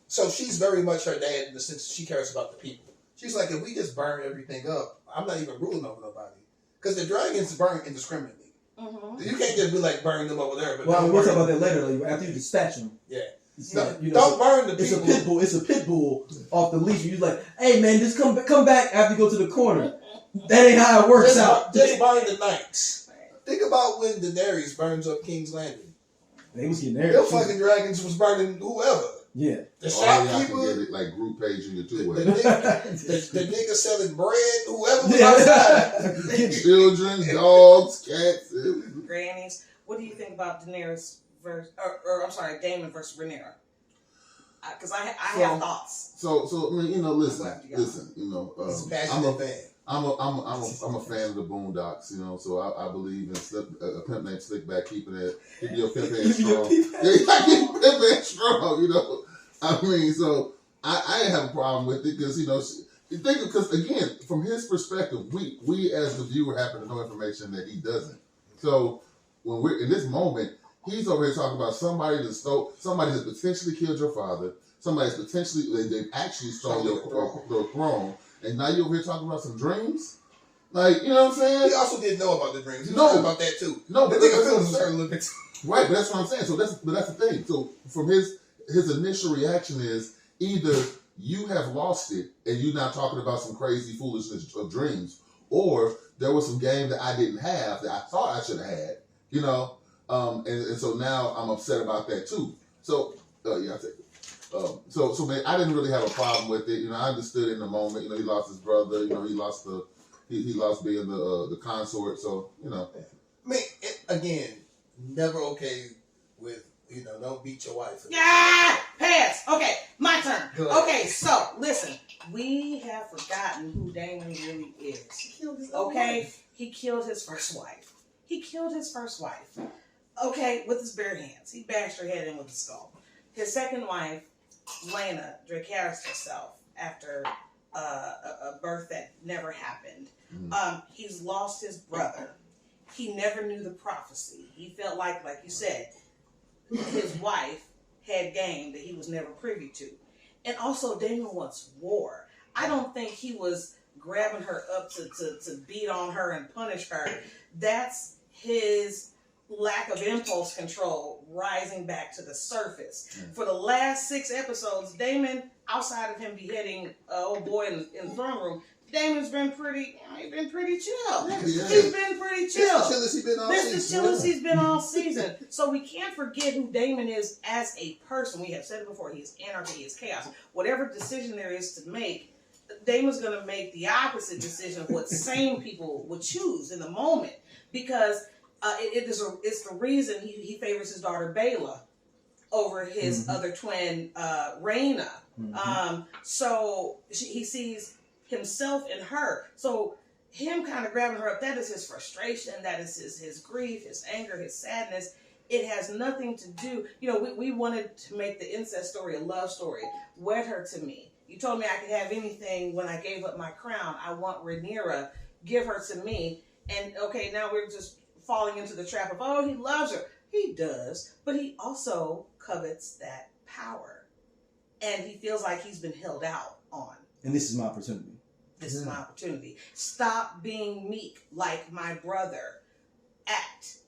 A: So she's very much her dad in the sense she cares about the people. She's like, if we just burn everything up, I'm not even ruling over nobody. Because the dragons burn indiscriminately.
C: Mm-hmm.
A: You can't just be like, burn them over there. But
B: Well,
A: don't
B: we'll
A: burn
B: talk about
A: them.
B: that later. Like, after you dispatch them.
A: Yeah.
B: No,
A: Don't burn the
B: it's
A: people.
B: a pit bull. It's a pit bull off the leash. You're like, hey man, just come back after you go to the corner. That ain't how it works out.
A: Just burn the knights. Think about when Daenerys burns up King's Landing.
B: They was getting there.
A: Them fucking dragons was burning whoever.
B: Yeah.
A: The
D: I can
A: shopkeeper,
D: get it like group page in your
A: the,
D: two-way.
A: the nigga selling bread, whoever was outside.
D: Children, dogs, cats.
C: Grannies. What do you think about Daenerys versus, or I'm sorry, Daemon versus Rhaenyra? Because I have thoughts.
D: So I mean, listen.
A: He's a passionate fan.
D: I'm a fan of the Boondocks, so I believe in a pimp named Slickback keeping your pimp hand strong. Yeah, keep your pimp hand strong, I mean, so I didn't have a problem with it because because again, from his perspective, we as the viewer happen to know information that he doesn't. So when we're in this moment, he's over here talking about somebody that potentially killed your father, somebody's potentially they've actually stole your throne. And now you're over here talking about some dreams? Like, you know what I'm saying?
A: He also didn't know about the dreams. He was about that too.
D: No,
A: the
D: but
A: nigga feels a certain little bit.
D: Right, but that's what I'm saying. So that's the thing. So from his initial reaction is either you have lost it and you're not talking about some crazy foolishness of dreams, or there was some game that I didn't have that I thought I should have had, and so now I'm upset about that too. So yeah, I take it. So man, I didn't really have a problem with it. I understood in the moment. He lost his brother. He lost he lost being the consort. So
A: I mean, again, never okay with don't beat your wife.
C: Yeah, pass. Okay, my turn. Okay, so listen, we have forgotten who Daemon really is.
A: He killed his own wife.
C: He killed his first wife. Okay, with his bare hands. He bashed her head in with a skull. His second wife, Lana, Dracarys herself after a birth that never happened.
D: Mm-hmm.
C: He's lost his brother. He never knew the prophecy. He felt like you said, his wife had game that he was never privy to. And also, Daemon wants war. I don't think he was grabbing her up to beat on her and punish her. That's his lack of impulse control rising back to the surface. For the last 6 episodes, Daemon, outside of him beheading old boy in the throne room, Daemon's been pretty chill.
A: Yeah.
C: He's been pretty chill.
A: This is the
C: chillest he's been all season. So we can't forget who Daemon is as a person. We have said it before. He is anarchy. He is chaos. Whatever decision there is to make, Daemon's going to make the opposite decision of what sane people would choose in the moment. Because it's the reason he favors his daughter Baela over his other twin, Rhaenyra. So he sees himself in her. So him kind of grabbing her up, that is his frustration, that is his grief, his anger, his sadness. It has nothing to do, we wanted to make the incest story a love story. Wed her to me. You told me I could have anything when I gave up my crown. I want Rhaenyra, give her to me. And okay, now we're just falling into the trap of, he loves her. He does, but he also covets that power. And he feels like he's been held out on.
B: And this is my opportunity.
C: This is my opportunity. Stop being meek like my brother. Act.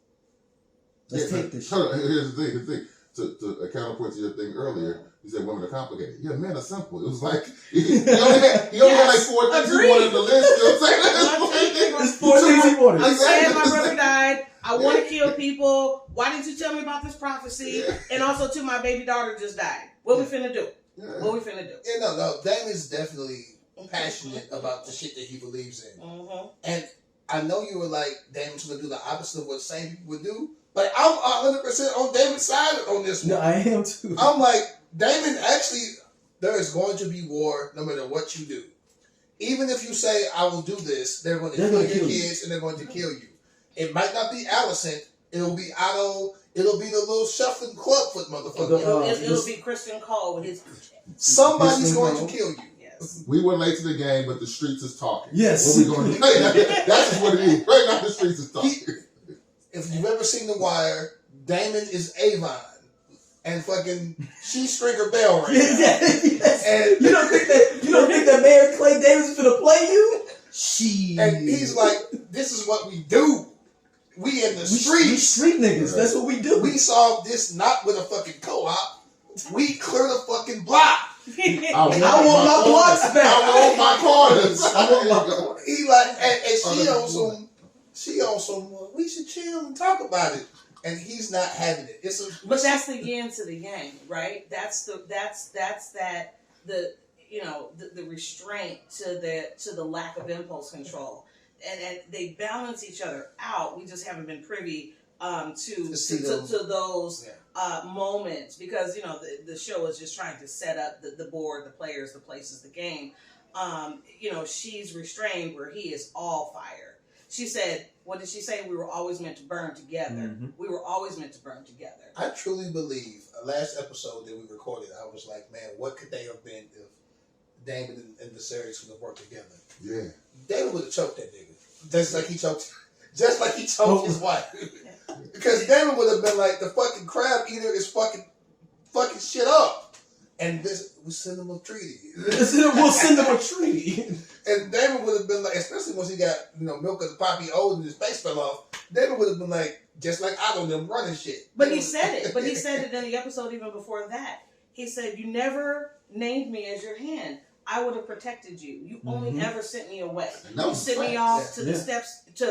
B: Let's take this shit.
D: Here's the thing. To a counterpoint to your thing earlier, you said women are complicated. Yeah, men are simple. It was like he only had like 4 things he wanted to list. You know what I'm saying?
B: There's 4 things he wanted.
C: I said my brother died. I want to kill people. Why didn't you tell me about this prophecy? Yeah. And also, too, my baby daughter just died. What we finna do?
D: Yeah.
C: What we finna do?
A: Yeah, no. Damon's definitely passionate about the shit that he believes in. And I know you were like, Damon's going to do the opposite of what sane people would do. But I'm 100% on Damon's side on this one.
B: No, I am too.
A: I'm like, Daemon, actually, there is going to be war no matter what you do. Even if you say, I will do this, they're going to kill your kids and they're going to kill you. It might not be Alicent. It'll be Otto. It'll be the little shuffling clubfoot motherfucker.
C: It'll be Kristen Cole with his...
A: Somebody's going to kill you.
C: Yes.
D: We were late to the game, but the streets is talking.
B: Yes.
D: What we going to do? That's just what it is. Right now, the streets is talking.
A: If you've ever seen The Wire, Daemon is Avon. and fucking she Stringer Bell right now.
B: Yes.
A: And
B: You don't think that Mayor Clay Davis is gonna play you? She.
A: And he's like, this is what we do. We in the streets.
B: We street niggas.
D: Right.
B: That's what we do.
A: We solve this not with a fucking co-op. We clear the fucking block.
B: I want my blocks back.
D: I want my corners.
B: I want my corners.
A: He like, and she on some, we should chill and talk about it. And he's not having it.
C: But that's the yin to the yang, right? That's the restraint to the lack of impulse control, and they balance each other out. We just haven't been privy to those moments because the show is just trying to set up the board, the players, the places, the game. She's restrained where he is all fire. She said, what did she say? We were always meant to burn together. Mm-hmm. We were always meant to burn together.
A: I truly believe, last episode that we recorded, I was like, man, what could they have been if Daemon and Viserys would have worked together?
D: Yeah.
A: Daemon would have choked that nigga. Just like he choked his wife. Because Daemon would have been like, the fucking crab eater is fucking shit up. And we'll send him a treaty.
B: We'll send him a treaty.
A: And Daemon would have been like, especially once he got, milk of the poppy old and his face fell off, Daemon would have been like, just like Otto them running shit.
C: But he said it. But he said it in the episode even before that. He said, you never named me as your hand. I would have protected you. You only ever sent me away. You sent me off to the steps, to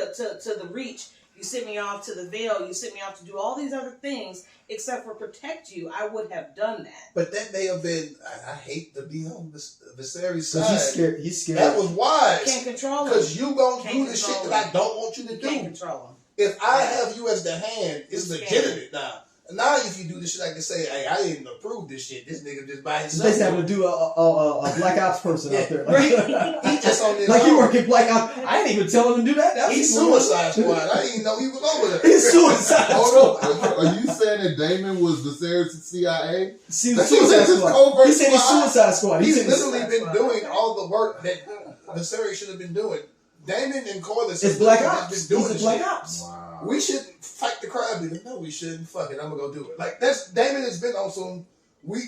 C: the reach. You sent me off to the veil. You sent me off to do all these other things, except for protect you. I would have done that.
A: But that may have been. I hate to be on Viserys' side.
B: He's scared.
A: That was wise.
C: Can't control him.
A: Because you gonna do the shit that I don't want you to do.
C: Can't control him.
A: If I have you as the hand, it's legitimate now. Now, if you do this shit, I can say, hey, I didn't approve this shit. This nigga just by himself.
B: They having to do a Black Ops person out there.
A: He just on his
B: like
A: own.
B: he working Black Ops. I didn't even tell him to do that.
A: He's Suicide Squad. I didn't even know he was over there.
B: He's Suicide Squad.
D: Are you saying that Daemon was Viserys' CIA?
B: Suicide Squad. He said he's Suicide Squad.
A: He's literally been doing all the work that Viserys should have been doing. Daemon and Corlys
B: is Black Ops.
A: Been doing
B: He's Black Ops.
D: Wow.
A: We shouldn't fight the crowd. No, we shouldn't. Fuck it. I'm gonna go do it. Like Daemon has been on some.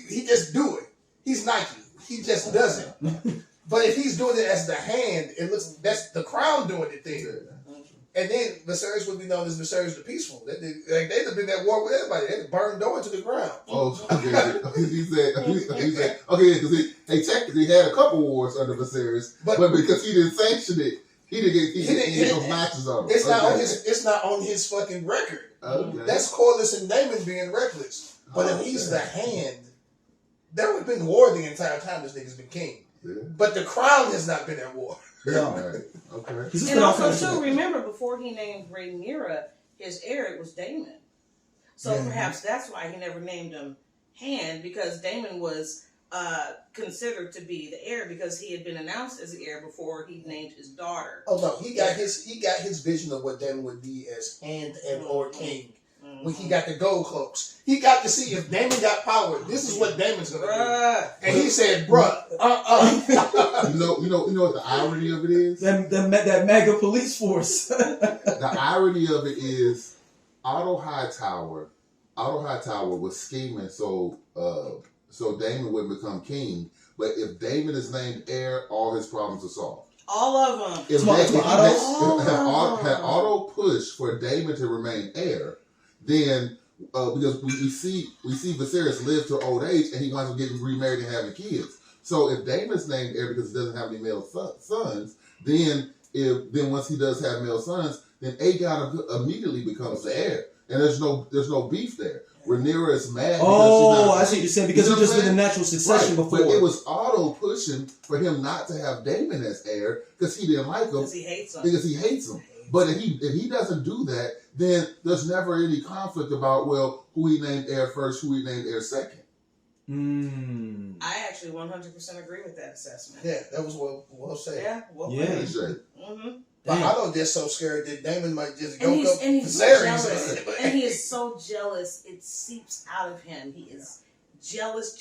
A: He just do it. He's Nike. He just does it. But if he's doing it as the hand, it looks that's the crown doing the thing. And then Viserys would be known as Viserys the Peaceful. They'd have been at war with everybody. They'd burn Dorne to the ground.
D: Oh, okay. He said, okay, because he technically had a couple wars under Viserys, but because he didn't sanction it, he didn't get those matches on him.
A: It's not on his fucking record.
D: Okay.
A: That's Corlys and Daemon being reckless. But if he's the hand, there would have been war the entire time this nigga's been king. Yeah. But the crown has not been at war.
B: No.
D: Right. Okay.
C: And also, too, remember, before he named Rhaenyra his heir, it was Daemon. So perhaps that's why he never named him hand, because Daemon was considered to be the heir because he had been announced as the heir before he named his daughter.
A: Oh no, he got his vision of what Daemon would be as hand and or king. When he got the gold cloaks, he got to see if Daemon got power. This is what Daemon's gonna do. And he said, "Bruh,
D: You know what the irony of it is?
B: That mega police force.
D: The irony of it is, Otto Hightower was scheming so Daemon wouldn't become king. But if Daemon is named heir, all his problems are solved.
C: All of them.
D: If Otto pushed for Daemon to remain heir, then because we see Viserys live to old age and he winds up getting remarried and having kids. So if Daemon's named heir because he doesn't have any male sons, then once he does have male sons, then Aegon immediately becomes the heir, and there's no beef there. Rhaenyra is mad.
B: I see what you're saying, because he's just been in natural succession before.
D: But it was Otto pushing for him not to have Daemon as heir because he didn't like him.
C: Because he hates him.
D: But if he doesn't do that, then there's never any conflict about who he named heir first, who he named heir second.
C: I actually 100% agree with that assessment.
A: Yeah, that was well said.
C: Yeah, well
D: said.
A: But Otto just so scared that Daemon might just go up
C: and he's jealous. And he is so jealous, it seeps out of him. He is jealous.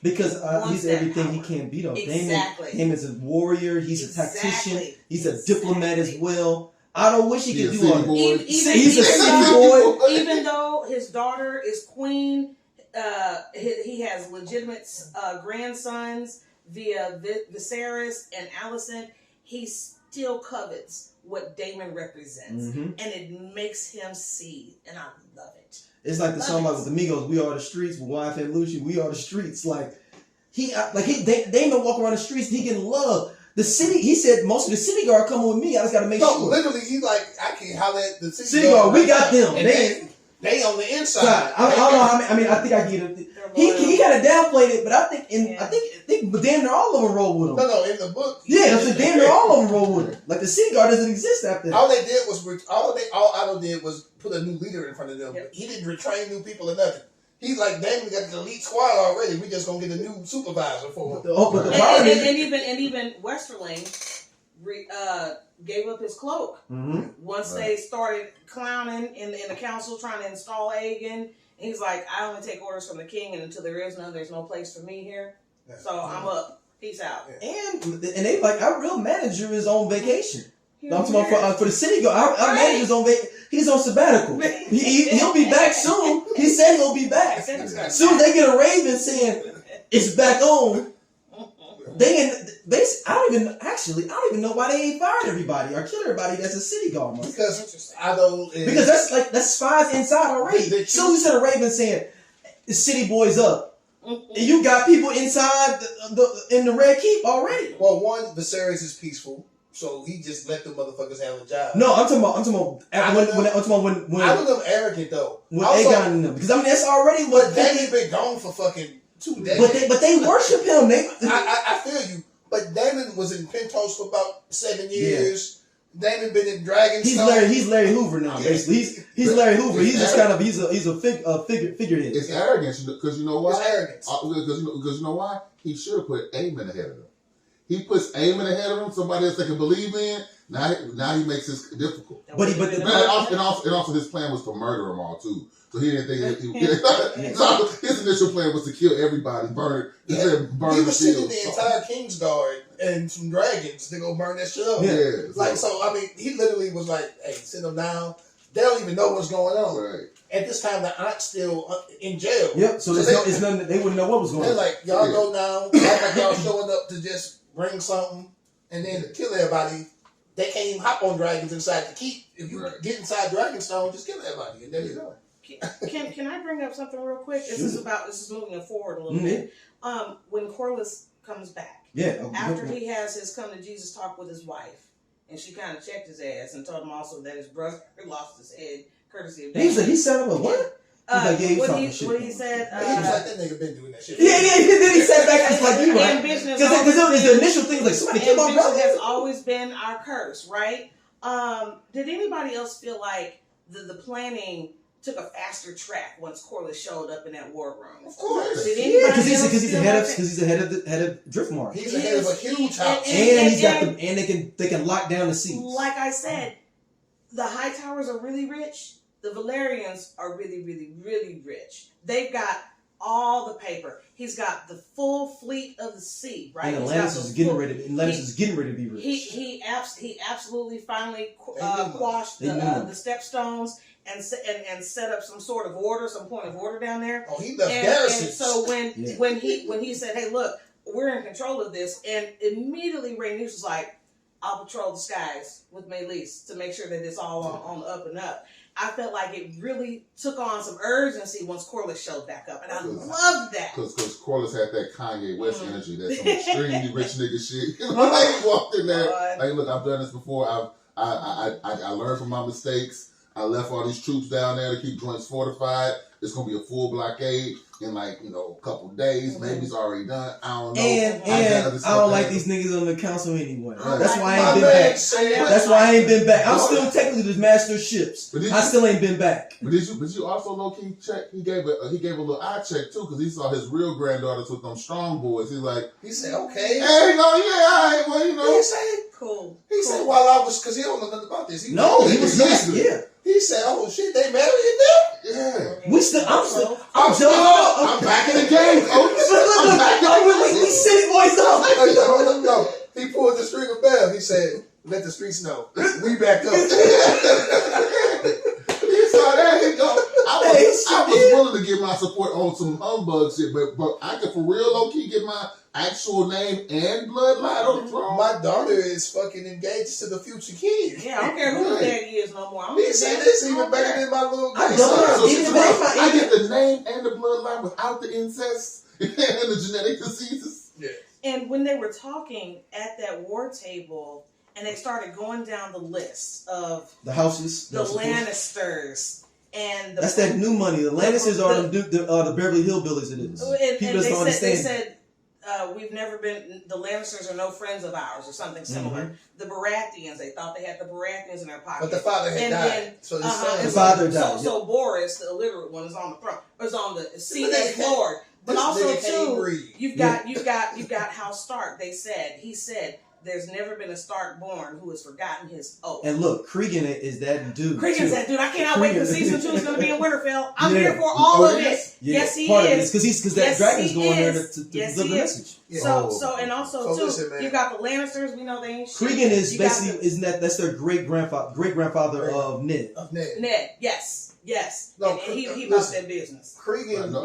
B: Because he's everything he can't be, though.
C: Exactly.
B: Daemon is a warrior. He's a tactician. He's a diplomat as well. I don't wish he could do all that.
C: He's a city boy. Even though his daughter is queen, he has legitimate grandsons via Viserys and Alicent. He still covets what Daemon represents, and it makes him seethe, and I love it.
B: It's like the song with the Migos, "We Are the Streets," with Wife and Lucy, "We Are the Streets." Daemon walk around the streets, he getting love. The city, he said, most of the city guard coming with me. I just got to make sure.
A: Literally, he like, I can holler at the
B: city guard. We got them.
A: They on the inside.
B: I don't know how many. I mean, I think I get it. He kind of downplayed it, but I think damn near all of them roll with him.
A: No, in the book.
B: Yeah, so damn near all of them roll with him. Like the city guard doesn't exist after that.
A: All they did was Otto did was put a new leader in front of them. Yep. He didn't retrain new people or nothing. He's like, Damon got the elite squad already. We just gonna get a new supervisor for him.
C: And even Westerling gave up his cloak once they started clowning in the council trying to install Aegon. He's like, I only take orders from the king, and until there's no place for me here. So I'm up. Peace out.
B: And they like, our real manager is on vacation. I'm talking about for the city. Our manager's on vacation. He's on sabbatical. He'll be back soon. He said he'll be back. As soon as they get a raven saying it's back on, I don't even know why they ain't fired everybody or killed everybody that's a city guard.
A: Because
B: that's spies inside already. As soon as you said a raven saying the city boys up, and you got people inside in the Red Keep already.
A: Well, one, Viserys is peaceful. So he just let them motherfuckers have a job.
B: No, I'm talking about when
A: I don't know arrogant though.
B: When Aegon and them, because I mean that's already what
A: Damon's been gone for fucking 2 days.
B: But they worship him.
A: I feel you. But Daemon was in Pentos for about 7 years. Yeah. Daemon been in Dragonstone.
B: He's Larry Hoover now. Basically, he's Larry Hoover. He's just kind of he's a figurehead.
D: It's arrogance because you know why.
A: It's arrogance
D: because you know why. He should have put Aemon ahead of him. He puts Aemon ahead of him, somebody else they can believe in. Now he makes this difficult. And also his plan was to murder them all too. So he didn't think so his initial plan was to kill everybody, burn
A: he was sending the entire Kingsguard and some dragons to go burn that shit up. I mean, he literally was like, "Hey, send them down. They don't even know what's going on."
D: Right.
A: At this time, the aunt's still in jail.
B: Yep. So it's nothing. They wouldn't know what was going on.
A: They're like, "Y'all go now." Like y'all showing up to just bring something and then to kill everybody. They can't even hop on dragons inside the keep. If you get inside Dragonstone, just kill everybody, and there you go.
C: Can I bring up something real quick? This is moving it forward a little bit. When Corlys comes back, after he has his come to Jesus talk with his wife, and she kind of checked his ass and told him also that his brother lost his head courtesy of Daemon.
B: He set up a what?
C: What he said.
A: He was like, that nigga been doing that shit.
B: Yeah. Then he sat back and was like, you right. Because the initial thing was like, somebody killed my brother.
C: Has always been our curse, right? Did anybody else feel like the planning took a faster track once Corlys showed up in that war room?
A: Of course.
C: Because
B: he's ahead of Driftmark.
A: He's ahead of a huge house.
B: And they can lock down the seats.
C: Like I said, the High Towers are really rich. The Valerians are really, really, really rich. They've got all the paper. He's got the full fleet of the sea, right?
B: And Atlantis is getting ready to be rich.
C: He absolutely finally quashed the stepstones and set up some sort of order, some point of order down there.
A: Oh, he left garrisons.
C: And so when he said, "Hey, look, we're in control of this," and immediately Rhaenyra was like, "I'll patrol the skies with Meleys to make sure that it's all on the up and up." I felt like it really took on some urgency once Corlys showed back up, and I loved that.
D: Because Corlys had that Kanye West energy, that some extremely rich nigga shit. He walked in there, like, look, I've done this before. I learned from my mistakes. I left all these troops down there to keep joints fortified. It's gonna be a full blockade in a couple days. Maybe it's already done. I don't know.
B: And I don't like these niggas on the council anyway. That's why I ain't been back. That's why I ain't been back. I'm still technically the master of ships. I still ain't been back.
D: But you also low key check? He gave a little eye check too because he saw his real granddaughters with them strong boys.
A: He said, okay.
D: Hey, no, yeah, well, you know.
A: He said,
C: cool.
A: He said, while I was, because he don't know nothing about this.
B: He was listening. Yeah.
A: He said, "Oh shit, they married them."
D: Yeah.
B: I'm
D: back in the game.
B: We city boys up.
A: No. He pulled the string of bell. He said, "Let the streets know we back up."
D: He saw that. He go. I was willing to give my support on some humbug shit, but I could for real low key get my actual name and bloodline on the throne.
A: My daughter is fucking engaged to the future king.
C: Yeah, I don't care who the daddy is no more. I'm
A: He said this even better than my little
B: I
A: guy.
B: don't
D: So
B: even
D: I get the name and the bloodline without the incest and the genetic diseases.
A: Yeah.
C: And when they were talking at that war table, and they started going down the list of
B: the houses,
C: the Lannisters, and
B: that's that new money. The Lannisters are the Beverly Hillbillies. It is. People just don't understand.
C: They said we've never been. The Lannisters are no friends of ours, or something similar.
B: Mm-hmm.
C: The Baratheons. They thought they had the Baratheons in their pocket,
A: But the father had died, so the son.
B: The father died.
C: So Boris, the illiterate one, is on the throne. Is on the seat
A: But
C: as Lord. But
A: this
C: also
A: nigga can't
C: too,
A: breathe.
C: you've got House Stark. He said. There's never been a Stark born who has forgotten his oath.
B: And look, Cregan is that dude.
C: Cregan's that dude. I cannot wait for season 2 is going to be in Winterfell. I'm
B: Yeah.
C: here for all of it.
B: Yeah.
C: Yes, he
B: Part
C: is.
B: Because that dragon's going there to
C: Yes,
B: deliver
C: he
B: the
C: is.
B: message.
A: Yeah.
C: So and also too,
A: listen, man.
C: you got the Lannisters. We know they ain't shit.
B: Cregan is
C: You got
B: basically that's their great grandfather of Ned.
A: Of Ned.
C: Ned. Yes.
A: No,
C: and he
A: listen.
C: about that business
A: Cregan.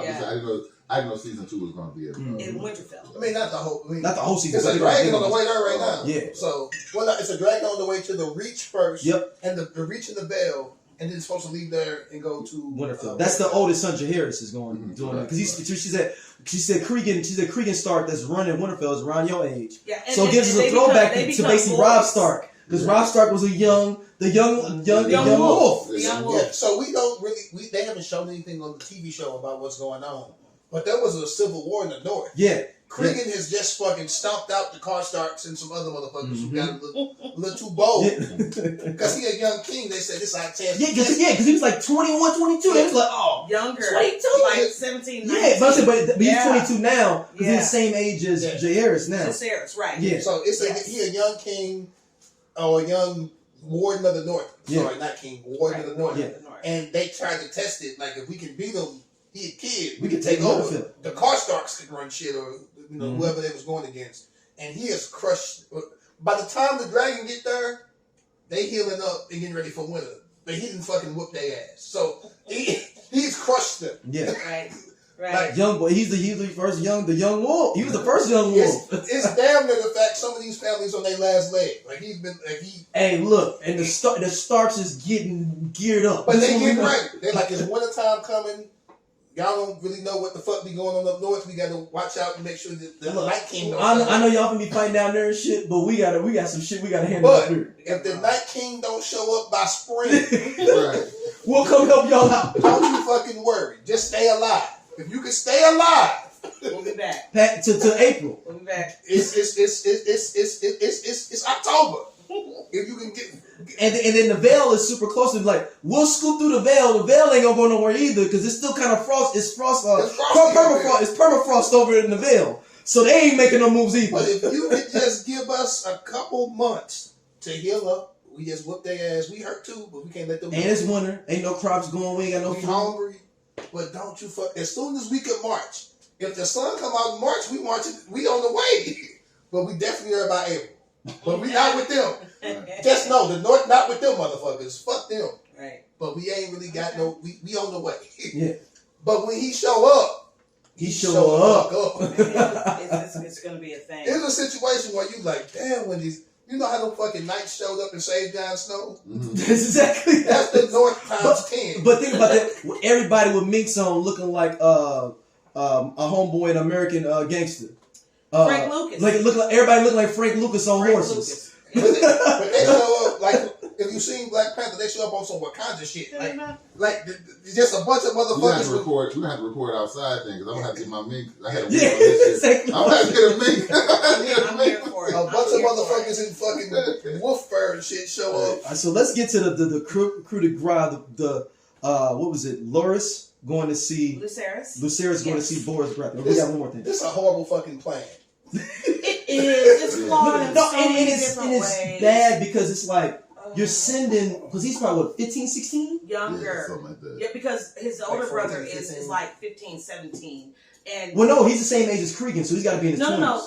D: I didn't know season 2 was going to be it.
C: in Winterfell.
A: I mean, not the whole.
B: Not the whole season.
A: It's a dragon on the way there right now.
B: Yeah.
A: So, it's a dragon on the way to the Reach first.
B: Yep.
A: And the Reach and the Veil, and then it's supposed to leave there and go to
B: Winterfell. That's the oldest son, Jaehaerys, is doing it because she said Cregan Stark that's running Winterfell is around your age.
C: Yeah. And,
B: So it gives us a throwback to basically Robb Stark because Robb Stark was the young wolf.
C: The young wolf.
A: Yeah. So we don't really. They haven't shown anything on the TV show about what's going on. But there was a civil war in the north.
B: Yeah.
A: Cregan has just fucking stomped out the Karstarks and some other motherfuckers who got a little too bold. Because he a young king, they said this our chance.
B: Yeah, because he was like 21, 22. They was like, oh,
C: younger,
B: 22?
C: like 17, 19.
B: Yeah, but he's 22 now because he's the same age as Jaehaerys now.
C: Jaehaerys, right.
B: Yeah.
A: So he a young king or a young warden of the north. Sorry, not king, warden of the north.
B: Yeah.
A: And they tried to test it, like if we can beat him, he a kid,
B: we could
A: take over.
B: Winterfell.
A: The Karstarks could run shit or whoever they was going against. And he is crushed. By the time the dragon get there, they healing up and getting ready for winter. But he didn't fucking whoop their ass. So he's crushed them.
B: Yeah.
C: Right.
A: Like,
B: young boy, he's the first young wolf. He was the first young wolf.
A: It's damn near the fact some of these families on their last leg.
B: Hey, look, and the Starks is getting geared up.
A: But they getting ready. They're like, it's wintertime coming. Y'all don't really know what the fuck be going on up north. We got to watch out and make sure that the Night King don't show up.
B: I know y'all gonna be fighting down there and shit, but we got some shit we gotta handle up here.
A: If the Night King don't show up by spring,
B: we'll come help y'all out.
A: Don't you fucking worry. Just stay alive. If you can stay alive,
C: we'll be back.
B: To April.
C: We'll be back.
A: It's October. If you can get.
B: And then the veil is super close. And like, we'll scoop through the veil. The veil ain't gonna go nowhere either because it's still kind of frost. It's permafrost. It's permafrost over in the veil. So they ain't making no moves either.
A: But if you could just give us a couple months to heal up, we just whoop their ass. We hurt too, but we can't let them.
B: And it's winter. Ain't no crops going. We ain't got no
A: food.
B: food.
A: Hungry. But don't you fuck. As soon as we can march, if the sun come out in March, we marching. We on the way. But we definitely are by April. But we not with them. Just know the North not with them motherfuckers. Fuck them.
C: Right.
A: But we ain't really got no. We on the way.
B: Yeah.
A: But when he show up,
B: he show up.
C: It's gonna be a thing.
A: It's a situation where you like, damn, when these. You know how them fucking knights showed up and saved Jon Snow?
B: That's exactly
A: That's the North times 10.
B: But think about that. Everybody with minks on looking like a homeboy in American Gangster.
C: Frank Lucas.
B: Everybody looking like Frank Lucas on horses.
A: But they show up like if you seen Black Panther, they show up on some Wakanda shit. Like just a bunch of motherfuckers.
D: We're gonna have to record outside then because I'm gonna have to get my mink. I had a
B: yeah,
D: exactly. I'm gonna have to get a mink.
C: I'm here for it.
A: A bunch of motherfuckers in fucking wolf fur and shit show up.
B: So let's get to the crew de gras. The what was it? Loris going to see
C: Lucerys
B: going to see Boris Baratheon. We got one more thing.
A: This is a horrible fucking plan.
C: It is. It's flawed in so many different ways.
B: It's bad because it's like you're sending because he's probably what 15, 16?
C: Younger.
D: Yeah, something like that.
C: Yeah, because his older
A: like 14,
C: brother
A: 15.
C: is like 15, 17. And
B: well, no, he's the same age as Cregan, so he's got to be in his 20s.
C: No.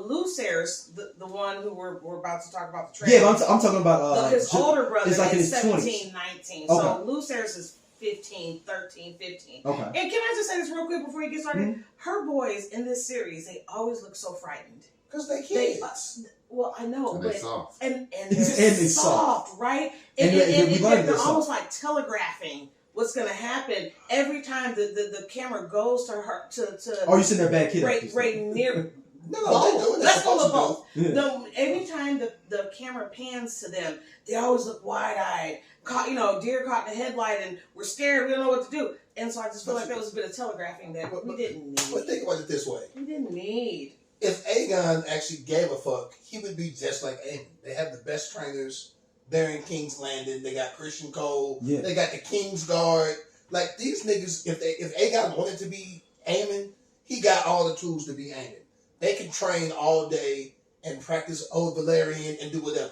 C: Lucerys, the one who we're about to talk about the trailer.
B: Yeah, but I'm talking about
C: his older brother
B: is like in his
C: 17,
B: 20s.
C: 19.
B: Okay.
C: So Lucerys is 15, 13, 15.
B: Okay.
C: And can I just say this real quick before you get started?
B: Mm-hmm.
C: Her boys in this series, they always look so frightened.
A: Because they kids.
C: Well, I know,
D: And
C: but
D: they soft.
C: and
B: And
C: they're
B: they
C: soft, right?
B: And we learned
C: they're
B: this
C: almost like telegraphing what's going to happen every time the camera goes to her to.
B: Oh, you sitting there bad kid?
C: Right near.
A: No,
C: Both.
A: they do it.
C: Let's go with both.
B: Yeah.
C: No, every time the camera pans to them, they always look wide-eyed, caught, deer caught in the headlight, and we're scared. We don't know what to do. And so I just feel like that was a bit of telegraphing that we didn't need.
A: But think about it this way:
C: We didn't need.
A: if Aegon actually gave a fuck, he would be just like Aemon. They have the best trainers. They're in King's Landing. They got Christian Cole.
B: Yeah.
A: They got the King's Guard. Like these niggas, if Aegon wanted to be Aemon, he got all the tools to be Aemon. They can train all day and practice Old Valerian and do whatever.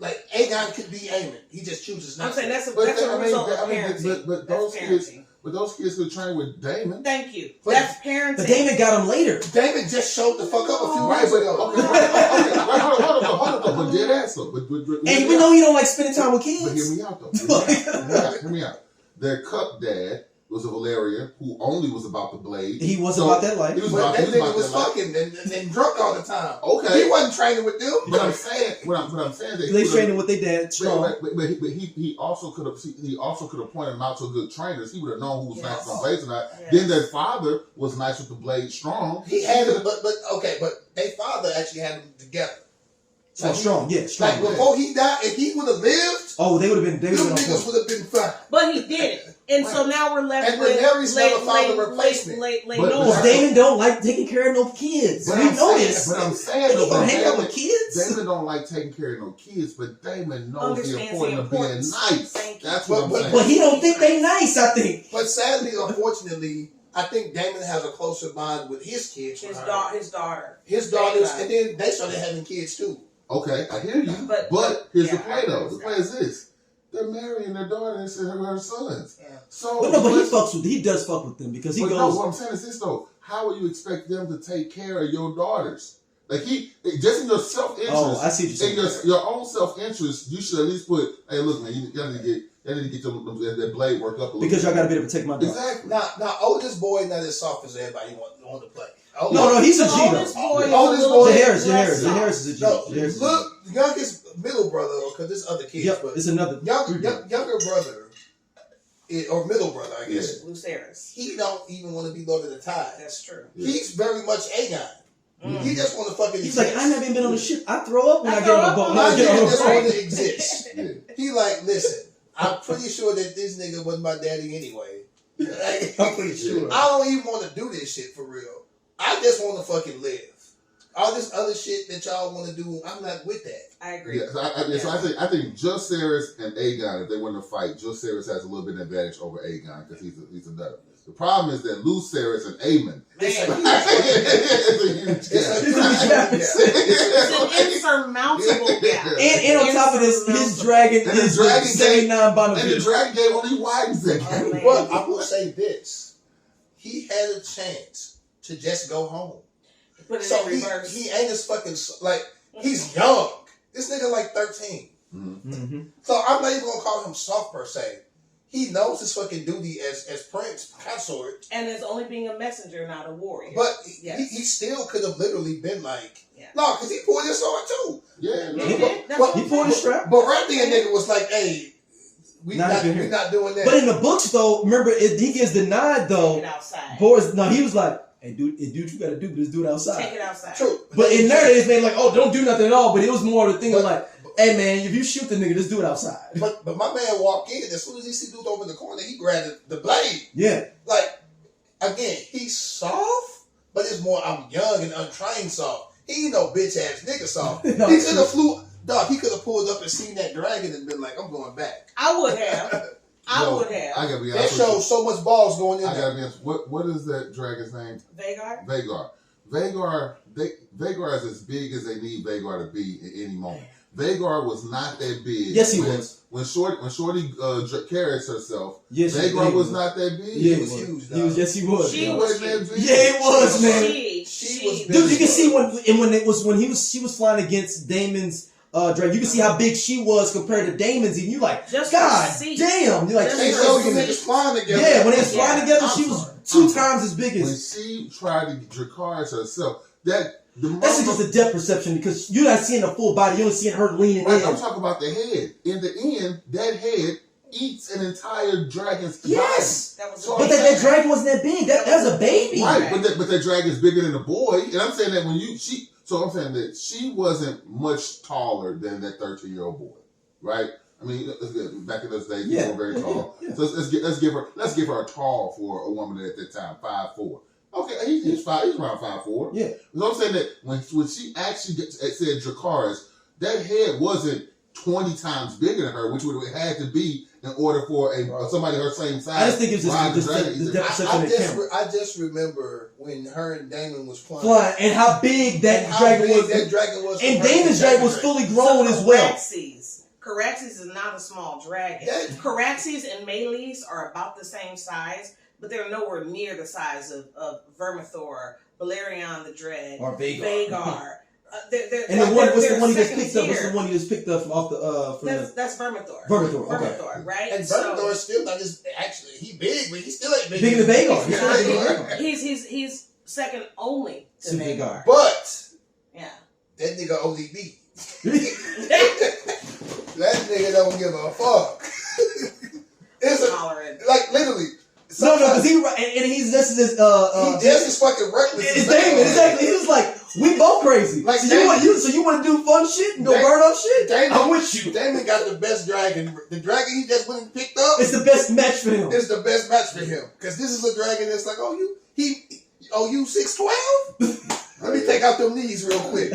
A: Like Aegon could be Aemon. He just chooses not
C: I'm saying
A: to.
C: that's a result of parenting.
D: But
C: That's
D: those kids could train with Daemon.
C: Thank you.
A: But-
C: That's parenting.
B: But Daemon got him later.
A: Daemon just showed the fuck up a few
D: Right,
A: years
D: but
A: ago.
D: hold up, but dead ass though. But
B: And we know he don't like spending time with
D: But hear
B: kids.
D: me out though. Hear me out. Their cup dad was a Valerian who only was about the blade.
B: He was about that life.
D: He was
A: But
D: about,
A: that
D: he was
A: nigga
D: about
A: was
D: that life.
A: fucking and drunk all the time.
D: Okay.
A: He wasn't training with them.
D: But I'm saying, what I'm saying,
B: They training with their dad strong.
D: But he also could have pointed them out to good trainers. He would have known who was nice on blades or not.
C: Yes.
D: Then their father was nice with the blade strong.
A: He had it, but their father actually had them together.
B: So strong, yeah, strong.
A: Like before he died, if he would have lived,
B: Oh, they would have been. They would
A: them
B: have been on
A: niggas
B: point.
A: would have been fine.
C: But he did it. And so now we're left
A: And
C: with
A: Rhaenyra's never found a replacement.
D: But-
B: Because Daemon don't like taking care of no kids.
D: But
B: We
D: I'm
B: know
D: saying-
B: this.
D: But I'm saying,
B: He
D: though,
B: gonna hang out
D: Daemon-
B: with kids.
D: Damon don't like taking care of no kids, but Damon knows the
C: Understands
D: importance of
C: the
D: being
C: importance.
D: nice.
C: Thank you.
D: That's what I'm
A: But-
D: saying.
B: But he don't think they nice. I think.
A: But sadly, unfortunately, I think Daemon has a closer bond with his kids.
C: his
A: from
C: daughter.
A: her. His
C: There
A: daughters,
C: you go.
A: and then they started having kids too.
D: Okay, I hear you.
C: But-
D: here's the
C: yeah,
D: play,
C: I
D: though. The
C: understand.
D: play is this: they're marrying their daughters and her sons.
C: Yeah.
D: So,
B: But no, but he does fuck with them because he
D: but
B: goes.
D: no, what I'm saying is this though: how will you expect them to take care of your daughters? Like just in your self interest.
B: Oh, I see what you're
D: In
B: saying.
D: your own self interest, you should at least put, hey, look, man, y'all need to get that blade work up a little
B: Because
D: bit.
B: y'all gotta be able to protect my daughter.
D: Exactly.
A: Now, oldest boy not as soft as everybody want to play.
B: No, he's a
C: The
B: G
C: oldest
B: though.
C: boy is
A: The oldest
C: a little
A: boy-
C: bit
B: Jaehaerys
C: less soft.
B: is a G.
A: No,
B: Jaehaerys is a G.
A: look, youngest middle brother, because there's other kids,
B: Yep,
A: but
B: it's another.
A: younger brother, or middle brother, I guess.
C: Lucerys.
A: He don't even want to be Lord of the Tide.
C: That's true.
D: Yeah.
A: He's very much Aegon. He just want to fucking
B: He's
A: exist.
B: like, I never even been on a ship. I throw up when I get
C: throw
B: on a
C: up
B: boat.
C: on
B: When I
A: My
B: get on
A: nigga
B: a
A: just
B: boat.
A: want to exist.
D: Yeah.
A: He like, listen, I'm pretty sure that this nigga wasn't my daddy anyway. Like,
B: I'm pretty sure.
A: I don't even want to do this shit for real. I just want to fucking live. All this other shit that y'all want to do, I'm not with that.
C: I agree.
D: Yeah, so I think Lucerys and Aegon, if they want to fight, Lucerys has a little bit of advantage over Aegon because he's a nut. The problem is that Lucerys and Aemon.
A: It's a
C: Man,
D: It's a huge
A: It's a
D: gap.
C: it's an insurmountable gap.
B: And on top of this, his dragon
D: And the
B: is
D: dragon
B: 79
D: And the
B: Bonneville.
D: Dragon Game only widens that
C: Oh,
D: gap.
C: man.
A: But I will say this: he had a chance to just go home.
C: Put it
A: So
C: in reverse.
A: he ain't as fucking like he's young. This nigga like 13.
B: Mm-hmm.
A: So I'm not even gonna call him soft per se. He knows his fucking duty as prince consort,
C: and as only being a messenger, not a warrior.
A: but
C: Yes.
A: he still could have literally been like,
C: Yeah.
A: no, because he pulled his sword too.
D: Yeah,
C: Yeah,
D: no.
C: he did. That's
A: But-
C: what
B: He
C: I'm
B: pulled his
C: saying.
B: strap.
A: But right there, nigga was like, hey, we
B: Not
A: not
B: even here.
A: doing that.
B: But in the books, though, remember, he gives the nod,
C: Take
B: though.
C: it outside.
B: Boris, no, he was like, hey, dude, you gotta do this, do it outside.
C: Take it outside.
A: True.
B: But in there, they made like, oh, don't do nothing at all. But it was more of the thing of like, hey, man, if you shoot the nigga, just do it outside.
A: But my man walked in, as soon as he see dude over in the corner, he grabbed the blade.
B: Yeah.
A: Like, again, he's soft, but it's more I'm young and untrained soft. He ain't no bitch ass nigga soft.
B: No,
A: He could have flew, dog. He could have pulled up and seen that dragon and been like, I'm going back.
C: I would have. I
D: Yo,
C: would have.
D: I gotta be
A: That
D: honest with
A: shows so much balls going in
D: you. I
A: there.
D: gotta be honest. What is that dragon's name?
C: Vagar?
D: Vagar. Vagar is as big as they need Vagar to be at any moment. Vagar was not that big.
B: Yes, he
D: when,
B: was.
D: When Shorty carries herself,
B: Yes,
D: Vagar was not that big.
B: Yeah,
A: He was huge,
B: He was.
A: dog.
B: Yes, he was.
C: She
D: He
C: was
D: wasn't that
C: huge.
D: big.
B: Yeah, he was, man.
A: She was big.
B: Dude, you can see when she was flying against Daemon's dragon. You can see how big she was compared to Daemon's, and you like,
C: Just
B: God
C: to see.
B: damn! You like,
C: Just
A: They
C: to
A: showed
C: see.
A: you niggas flying together.
B: yeah, when they was flying
C: Yeah.
B: together, she was two times as big
D: When
B: as.
D: she tried to Dracarys herself, that's
B: just a depth perception because you're not seeing the full body. You're only seeing her leaning
D: right.
B: in.
D: I'm talking about the head. In the end, that head eats an entire dragon's
B: Yes,
C: That was
D: So
B: but that dragon wasn't that big. That was a baby.
D: body. Right, but that dragon's bigger than a boy. And I'm saying that so I'm saying that she wasn't much taller than that 13-year-old boy, right? I mean, back in those days,
B: Yeah,
D: they were very tall.
B: yeah.
D: So let's give her a tall for a woman at that time, 5'4". Okay, he's around 5'4".
B: Yeah.
D: So I'm saying that when she actually said Dracarys, that head wasn't 20 times bigger than her, which would have had to be in order for somebody her same size.
B: I just think it's just the depth perception of the camera.
A: I just remember when her and Daemon was
B: Flying, and how big that dragon was.
A: That dragon was.
B: And Daemon's dragon was fully grown as well.
C: Caraxes is not a small dragon.
A: Yeah.
C: Caraxes and Melees are about the same size, but they're nowhere near the size of Vermithor, Balerion the Dread,
B: Or Vagar.
C: And
B: what's the one he just picked up? What's the one he just picked up from off the?
C: That's Vermithor.
B: Vermithor, okay.
C: Vermithor, right?
A: And Vermithor is still not just actually he big, but he still ain't big.
B: Bigger than Vagar.
A: He's still ain't big.
C: He's second only to Vagar.
A: But
C: Yeah.
A: that nigga ODB. That nigga don't give a fuck. It's
C: Tolerant.
A: like literally.
B: No, because he's just as
A: he just as fucking reckless.
B: It's Daemon, exactly. He was like, we both crazy.
A: Like
B: so
A: Daemon,
B: you want to do fun shit and go burn up shit?
A: Daemon,
B: I'm with you.
A: Damon got the best dragon. The dragon he just went and picked up.
B: It's the best match for him.
A: It's the best match for him because this is a dragon that's like, you 6'12"? Let me take out them knees real quick.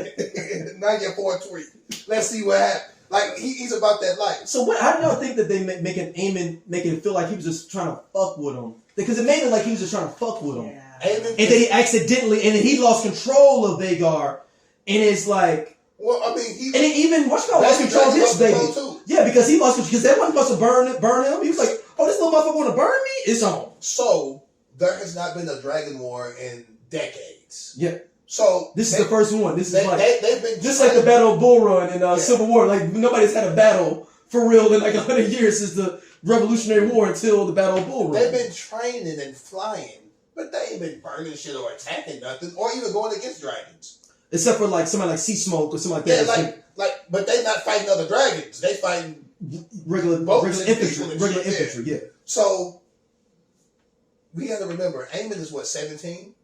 A: Now you're 4'3". Let's see what happens. Like he's about that life.
B: So how do y'all think that they making it feel like he was just trying to fuck with him? Because it made it like he was just trying to fuck with him.
C: Yeah.
A: And
B: then he accidentally, and then he lost control of Vagar, and it's like,
A: well, I mean,
B: and then even lost control of his baby.
A: Too.
B: Yeah, because he lost control because that wasn't supposed to burn him. He was like, oh, this little motherfucker want to burn me? It's on.
A: So there has not been a dragon war in decades.
B: Yeah.
A: So
B: this is the first one. This is
A: they've been
B: just like the Battle of Bull Run and Civil War. Like nobody's had a battle for real in like 100 years since the Revolutionary War until the Battle of Bull Run.
A: They've been training and flying, but they ain't been burning shit or attacking nothing or even going against dragons.
B: Except for like somebody like Sea Smoke or something like that.
A: Yeah, but they not fighting other dragons. They fighting
B: regular infantry. Yeah.
A: So we got to remember, Aemon is what 17.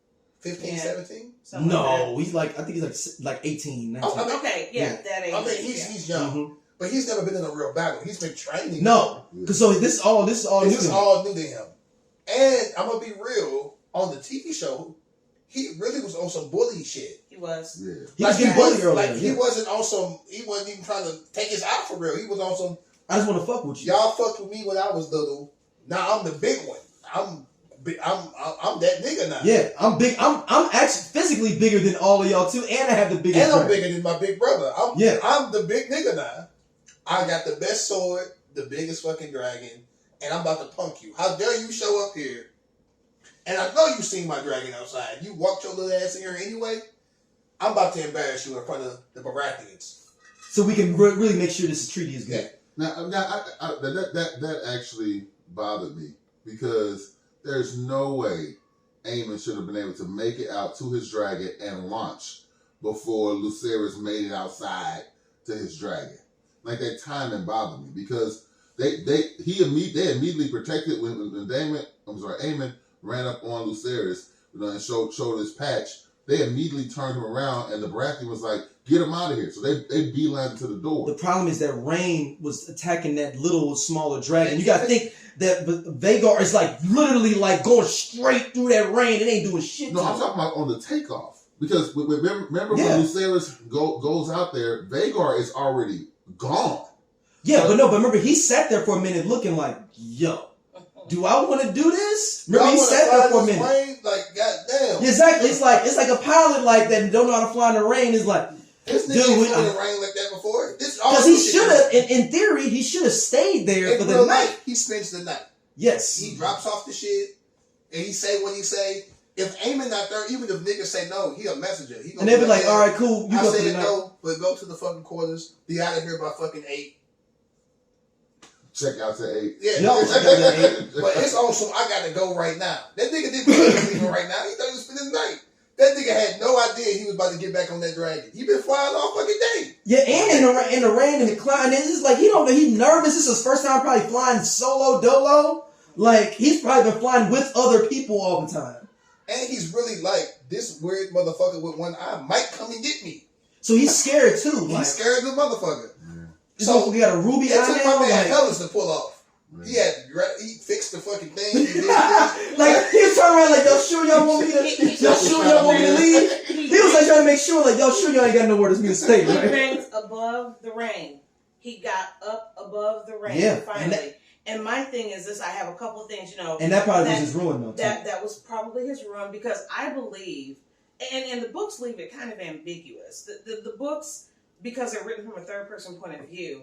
A: 15,
C: Yeah.
A: 17?
B: No, he's like, I think he's like 18, 19.
C: Okay, that age.
A: I mean, he's young, but he's never been in a real battle. He's been training.
B: No, so this is all new to
A: him. And I'm gonna be real, on the TV show, he really was on some bully shit.
C: He was.
D: Yeah.
B: He was getting bullied earlier.
A: He wasn't on some. He wasn't even trying to take us out for real. He was on some.
B: I just want to fuck with you.
A: Y'all fucked with me when I was little. Now I'm the big one. I'm that nigga now.
B: Yeah, I'm big. I'm actually physically bigger than all of y'all too, and I have the biggest.
A: And I'm bigger than my big brother. I'm the big nigga now. I got the best sword, the biggest fucking dragon, and I'm about to punk you. How dare you show up here? And I know you seen my dragon outside. You walked your little ass in here anyway. I'm about to embarrass you in front of the Baratheons.
B: So we can really make sure this treaty is good.
A: Yeah.
D: Now that actually bothered me because there's no way Aemon should have been able to make it out to his dragon and launch before Lucerys made it outside to his dragon. Like that timing bothered me because they immediately protected when Aemon ran up on Lucerys, and showed his patch. They immediately turned him around, and the Baratheon was like, "Get him out of here!" So they beelined to the door.
B: The problem is that Rain was attacking that little smaller dragon. You got to think that Vagar is like literally like going straight through that rain. It ain't doing shit.
D: No, I'm talking about on the takeoff because remember when Lucerys goes out there, Vagar is already gone.
B: Yeah, but remember he sat there for a minute looking like, yo. Do I want to do this? Remember, he sat there for a minute.
A: Rain? Like, goddamn.
B: Exactly. It's like a pilot like that and don't know how to fly in the rain. Is like,
A: this nigga ain't flown in the rain like that before.
B: Because he should have, in theory, he should have stayed there for the night.
A: He spends the night.
B: Yes.
A: He drops off the shit, and he say what he say. if Aemon not there, even if niggas say no, he a messenger. He gonna
B: And they be like, all right, cool. You
A: I
B: go to
A: said
B: the night.
A: no, but go to the fucking quarters. Be out of here by fucking 8.
D: Check out to 8.
A: Yeah,
B: Yup, check out to 8.
A: But it's on some. I got to go right now. That nigga didn't think he was leaving right now. He thought he was spending the night. That nigga had no idea he was about to get back on that dragon. He been flying all fucking day.
B: Yeah, and in the rain and the climb, and it's just like he don't know. He nervous. This is his first time probably flying solo dolo. Like he's probably been flying with other people all the time.
A: And he's really like, this weird motherfucker with one eye might come and get me.
B: So he's scared too. Like,
A: He's scared of the motherfucker.
B: so he got a ruby
A: It
B: eye
A: took
B: now.
A: my man
B: Like,
A: Hellas to pull off. He fixed the fucking thing. He did
B: like he turned around like, y'all sure y'all want me to? Y'all sure y'all want me to leave? He was like trying to make sure, like, y'all sure y'all ain't got nowhere to stay,
C: He
B: right?
C: ranked above the rain. He got up above the rain.
B: Yeah,
C: Finally. And my thing is this: I have a couple of things,
B: And that probably was his ruin, though. Too.
C: That was probably his ruin because I believe, and the books leave it kind of ambiguous. The books, because they're written from a third person point of view,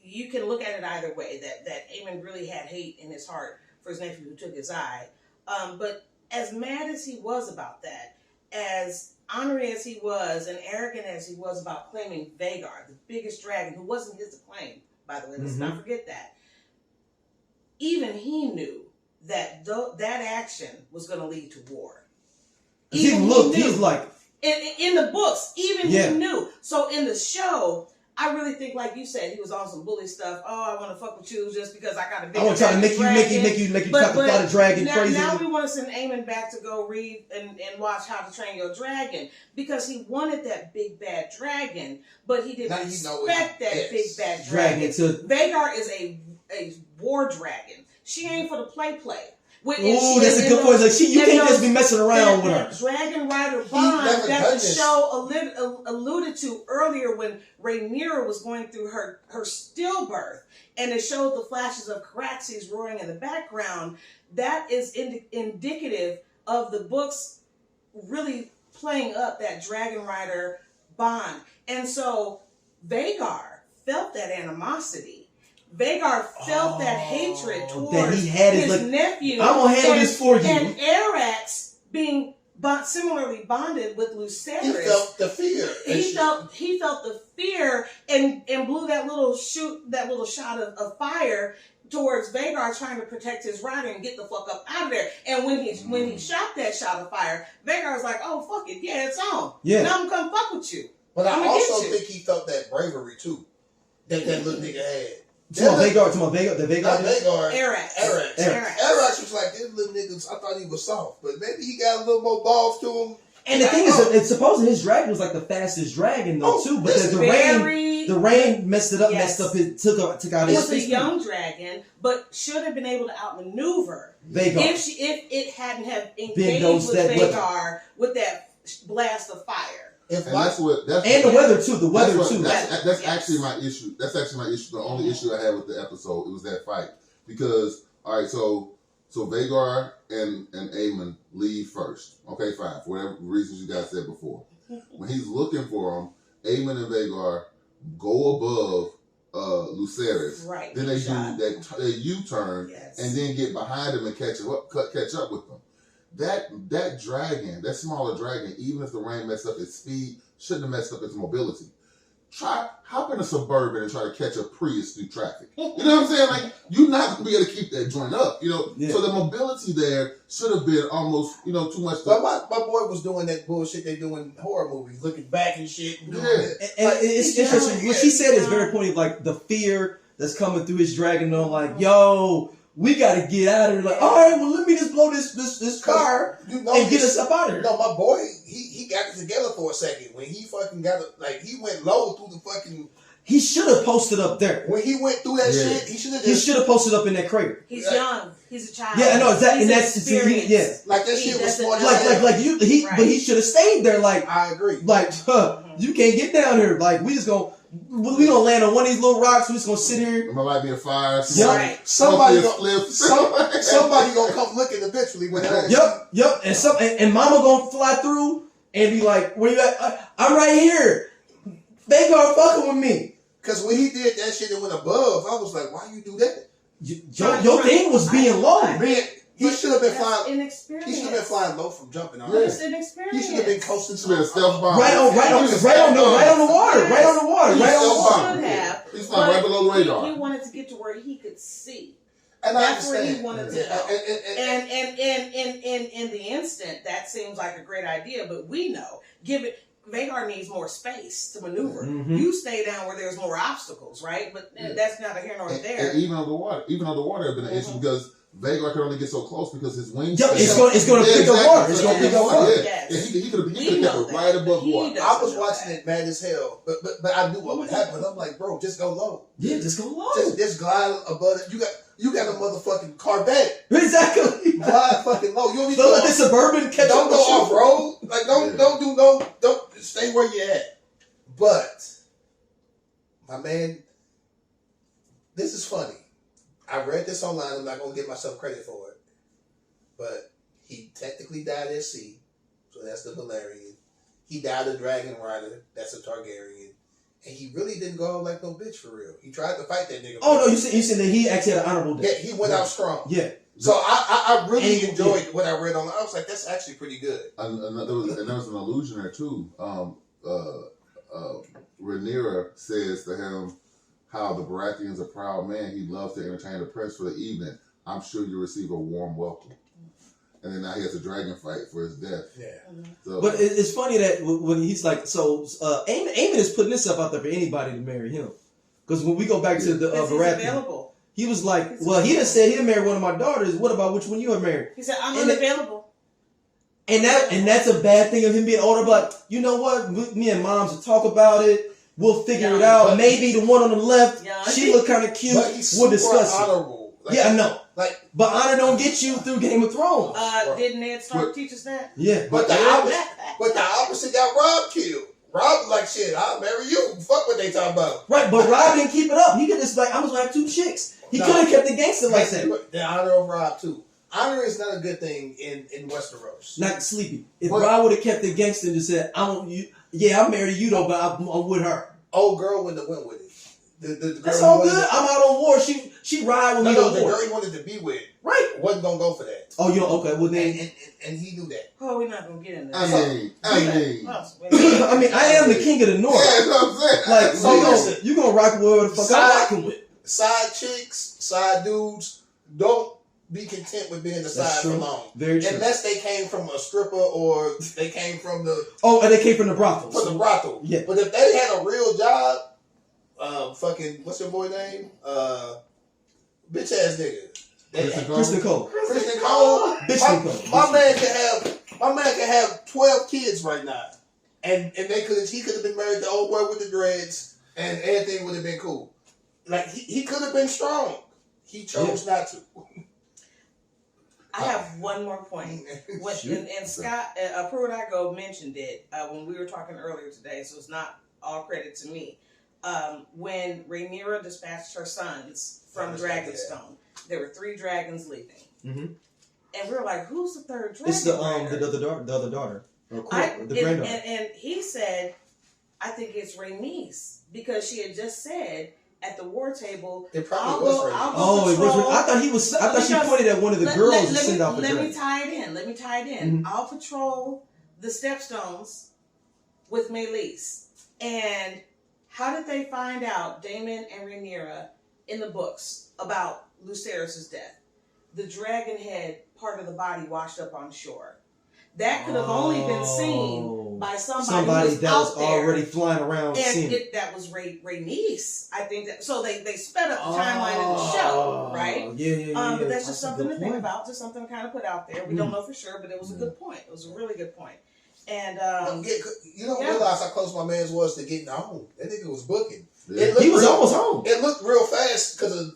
C: you can look at it either way. That Aemon really had hate in his heart for his nephew who took his eye. But as mad as he was about that, as honorary as he was and arrogant as he was about claiming Vhagar, the biggest dragon, who wasn't his to claim, by the way, let's not forget that. Even he knew that that action was going to lead to war.
B: He looked, he was like...
C: In the books, even
B: Yeah.
C: he knew. So in the show, I really think, like you said, he was on some bully stuff. Oh, I want to fuck with you just because I got a big.
B: I want to try to make you talk about the dragon crazy.
C: Now we want to send Aemon back to go read and watch How to Train Your Dragon because he wanted that big bad dragon, but he didn't expect that big bad dragon. Vhagar is a war dragon. She ain't for the play.
B: Ooh, that's a good point. Like you can't just be messing around with her.
C: Dragon Rider bond that the show alluded to earlier when Rhaenyra was going through her stillbirth, and it showed the flashes of Caraxes roaring in the background. That is indicative of the books really playing up that Dragon Rider bond, and so Vhagar felt that animosity. Vhagar felt that hatred towards
B: that he had
C: his nephew.
B: I'm gonna handle this for you.
C: And Arax being similarly bonded with Lucerys.
A: He felt the fear.
C: He felt the fear and blew that little shot of fire towards Vhagar, trying to protect his rider and get the fuck up out of there. And when he shot that shot of fire, Vhagar was like, "Oh fuck it, yeah, it's on.
B: Yeah,
C: now I'm gonna come fuck with you."
A: But I also think he felt that bravery too, that little nigga had.
B: Vhagar.
A: Arax was like, this little niggas, I thought he was soft, but maybe he got a little more balls to him.
B: And the thing is, it's supposed his dragon was like the fastest dragon though too, but the rain messed it up, took out his speed.
C: It was a young dragon, but should have been able to outmaneuver Vhagar if it hadn't have engaged with Vhagar with that blast of fire.
D: And the
B: weather too. The weather too.
D: That's actually my issue. That's actually my issue. The only issue I had with the episode, it was that fight. Because so Vhagar and Aemon leave first. Okay, fine. For whatever reasons you guys said before. When he's looking for him, Aemon and Vhagar go above Lucerys.
C: Right.
D: Then they do that U-turn and then get behind him and catch up with them. That dragon, that smaller dragon, even if the rain messed up its speed, shouldn't have messed up its mobility. Hop in a Suburban and try to catch a Prius through traffic. You know what I'm saying? Like, you're not going to be able to keep that joint up, you know? Yeah. So the mobility there should have been almost, too much.
A: But my boy was doing that bullshit they do in horror movies, looking back and shit. And
B: it's interesting. What she said is very pointed, like, the fear that's coming through his dragon, though, like, yo, we gotta get out of here. Like, all right, well, let me just blow this car and get us up out of here.
A: No, my boy, he got it together for a second. When he fucking got it, like, he went low through the fucking...
B: He should have posted up there.
A: When he went through that shit,
B: he should have posted up in that crater.
C: He's young. He's a child.
B: Yeah, I know exactly. And that's
A: like that shit was smart.
B: But he should have stayed there. Like,
A: I agree.
B: Like, you can't get down here. Like, we gonna land on one of these little rocks. We just gonna sit here.
D: There might be a fire.
A: Somebody gonna come looking eventually.
B: Yep. And mama gonna fly through and be like, "Where you at? I'm right here. Vhagar fucking with me."
A: Because when he did that shit and went above, I was like, "Why you do that?"
B: Your thing was being low.
A: Man, he should have been
C: That's
A: flying.
C: inexperience.
A: He should have been flying low from jumping on.
C: But
A: it.
C: it's inexperience.
A: He should have been coasting
D: It's been a stealth bomb.
B: Right on the water, right on the water,
C: Yes.
B: right on the water, right on the
D: Stealth
B: water.
D: bomb.
C: Should have.
D: He's flying right below the radar.
C: He wanted to get to where he could see.
A: And I
C: That's where
A: understand.
C: he wanted to
A: Yeah,
C: go. And in the instant, that seems like a great idea. But we know, Vagar needs more space to maneuver.
B: Mhm.
C: You stay down where there's more obstacles, right? But that's neither here nor there.
D: And even on the water had been an issue because Vagar could only get so close because his wings.
B: Yep, it's going to pick up water. It's going to pick up water.
C: Yes.
D: Yeah, he could have
C: We
D: kept
C: know
D: it right
C: that,
D: above
C: but he
D: water.
C: doesn't.
A: I was watching it mad as hell, but I knew what would happen. I'm like, bro, just go low.
B: Yeah, just go low.
A: Just glide above it. You got a motherfucking Corvette.
B: Exactly.
A: Glide fucking low. You don't need to
B: Don't
A: go
B: let the Suburban catch
A: don't
B: up
A: go
B: with you.
A: off road. Like don't stay where you at. But my man, this is funny. I read this online. I'm not gonna give myself credit for it, but he technically died at sea, so that's the Valyrian. He died a dragon rider. That's a Targaryen. And he really didn't go out like no bitch for real. He tried to fight that nigga.
B: Oh no, you said that he actually had an honorable death.
A: Yeah, he went out strong.
B: Yeah.
A: So I really
B: And-
A: enjoyed what I read online. I was like, that's actually pretty good.
D: And there was an allusion there too. Rhaenyra says to him how the Baratheon's a proud man. He loves to entertain the prince for the evening. I'm sure you receive a warm welcome. And then now he has a dragon fight for his death.
A: Yeah.
D: So,
B: But it's funny that when he's like, Aemon is putting himself out there for anybody to marry him. Because when we go back to the
C: Because he's
B: Baratheon,
C: available.
B: he was like, well, he just said he'll marry one of my daughters. What about which one you have married?
C: He said, I'm
B: And
C: unavailable.
B: And that's a bad thing of him being older. But you know what? Me and moms will talk about it. We'll figure it out. Maybe the one on the left, she look kind of cute.
A: But he's
B: We'll
A: super
B: discuss it.
A: honorable. Like,
B: Yeah, I know.
A: Like,
B: But honor don't get you through Game of Thrones.
C: Did Ned Stark teach us that?
B: Yeah.
A: but the opposite got Rob killed. Rob was like, shit, I'll marry you. Fuck what they talking about.
B: Right, but Rob didn't keep it up. He could just like, I'm just gonna have 2 chicks. He
A: No.
B: could have kept the gangster like that.
A: The honor of Rob too. Honor is not a good thing in Westeros.
B: Not sleepy. If
D: What?
B: Rob would have kept the gangster and just said, I'm married to you though, but I'm with her.
A: Old girl wouldn't have went with it. The girl
B: That's
A: he
B: all
A: wanted
B: good.
A: to-
B: I'm out on war. She ride with me
A: No,
B: on
A: the
B: war.
A: girl he wanted to be with
B: Right.
A: wasn't gonna go for that.
B: Oh, okay. Well then,
A: And he knew that.
C: Oh, we're not going to get into
D: I
C: that.
D: mean.
B: I mean, I am the king of the north.
D: Yeah, that's what I'm saying.
B: Like,
A: So listen.
B: you gonna rock with whoever the fuck I'm rocking with.
A: Side chicks, side dudes, don't be content with being the
B: That's
A: side
B: true.
A: for long.
B: Very true.
A: Unless they came from a stripper or they came from the
B: And they came from the brothels.
A: brothel.
B: Yeah.
A: But if they had a real job, what's your boy name? Bitch ass nigga.
B: Kristen Cole.
A: Kristen Cole.
B: Bitch Nicole.
A: My man can have 12 kids right now. And he could have been married to old boy with the dreads and everything would have been cool. Like he could have been strong. He chose not to.
C: I have one more point. And Scott, Pruitt mentioned it when we were talking earlier today, so it's not all credit to me. When Rhaenyra dispatched her sons from Dragonstone, there were 3 dragons leaving.
B: Mm-hmm.
C: And we were like, who's the third dragon?
B: It's the
C: rider?
B: the other daughter. Or the granddaughter.
C: And he said, I think it's Rhaenys, because she had just said at the war table,
A: It probably was Rhaenys.
B: It was. I thought she pointed at one of the girls to send out the
C: Let
B: dragon.
C: me tie it in.
B: Mm-hmm.
C: I'll patrol the stepstones with Meleese. And how did they find out, Daemon and Rhaenyra, in the books about Lucerys' death? The dragon head part of the body washed up on shore. That could have only been seen by somebody who was
B: that
C: out
B: was
C: there.
B: already flying around.
C: And that was Rhaenys. I think that. So they sped up the timeline in the show, right?
B: Yeah.
C: But that's just something to think about. Just something to kind of put out there. We don't know for sure, but it was a good point. It was a really good point. And
A: you don't realize how close my man's was to getting home. That nigga was booking.
D: Yeah.
B: He was almost home.
A: It looked real fast because of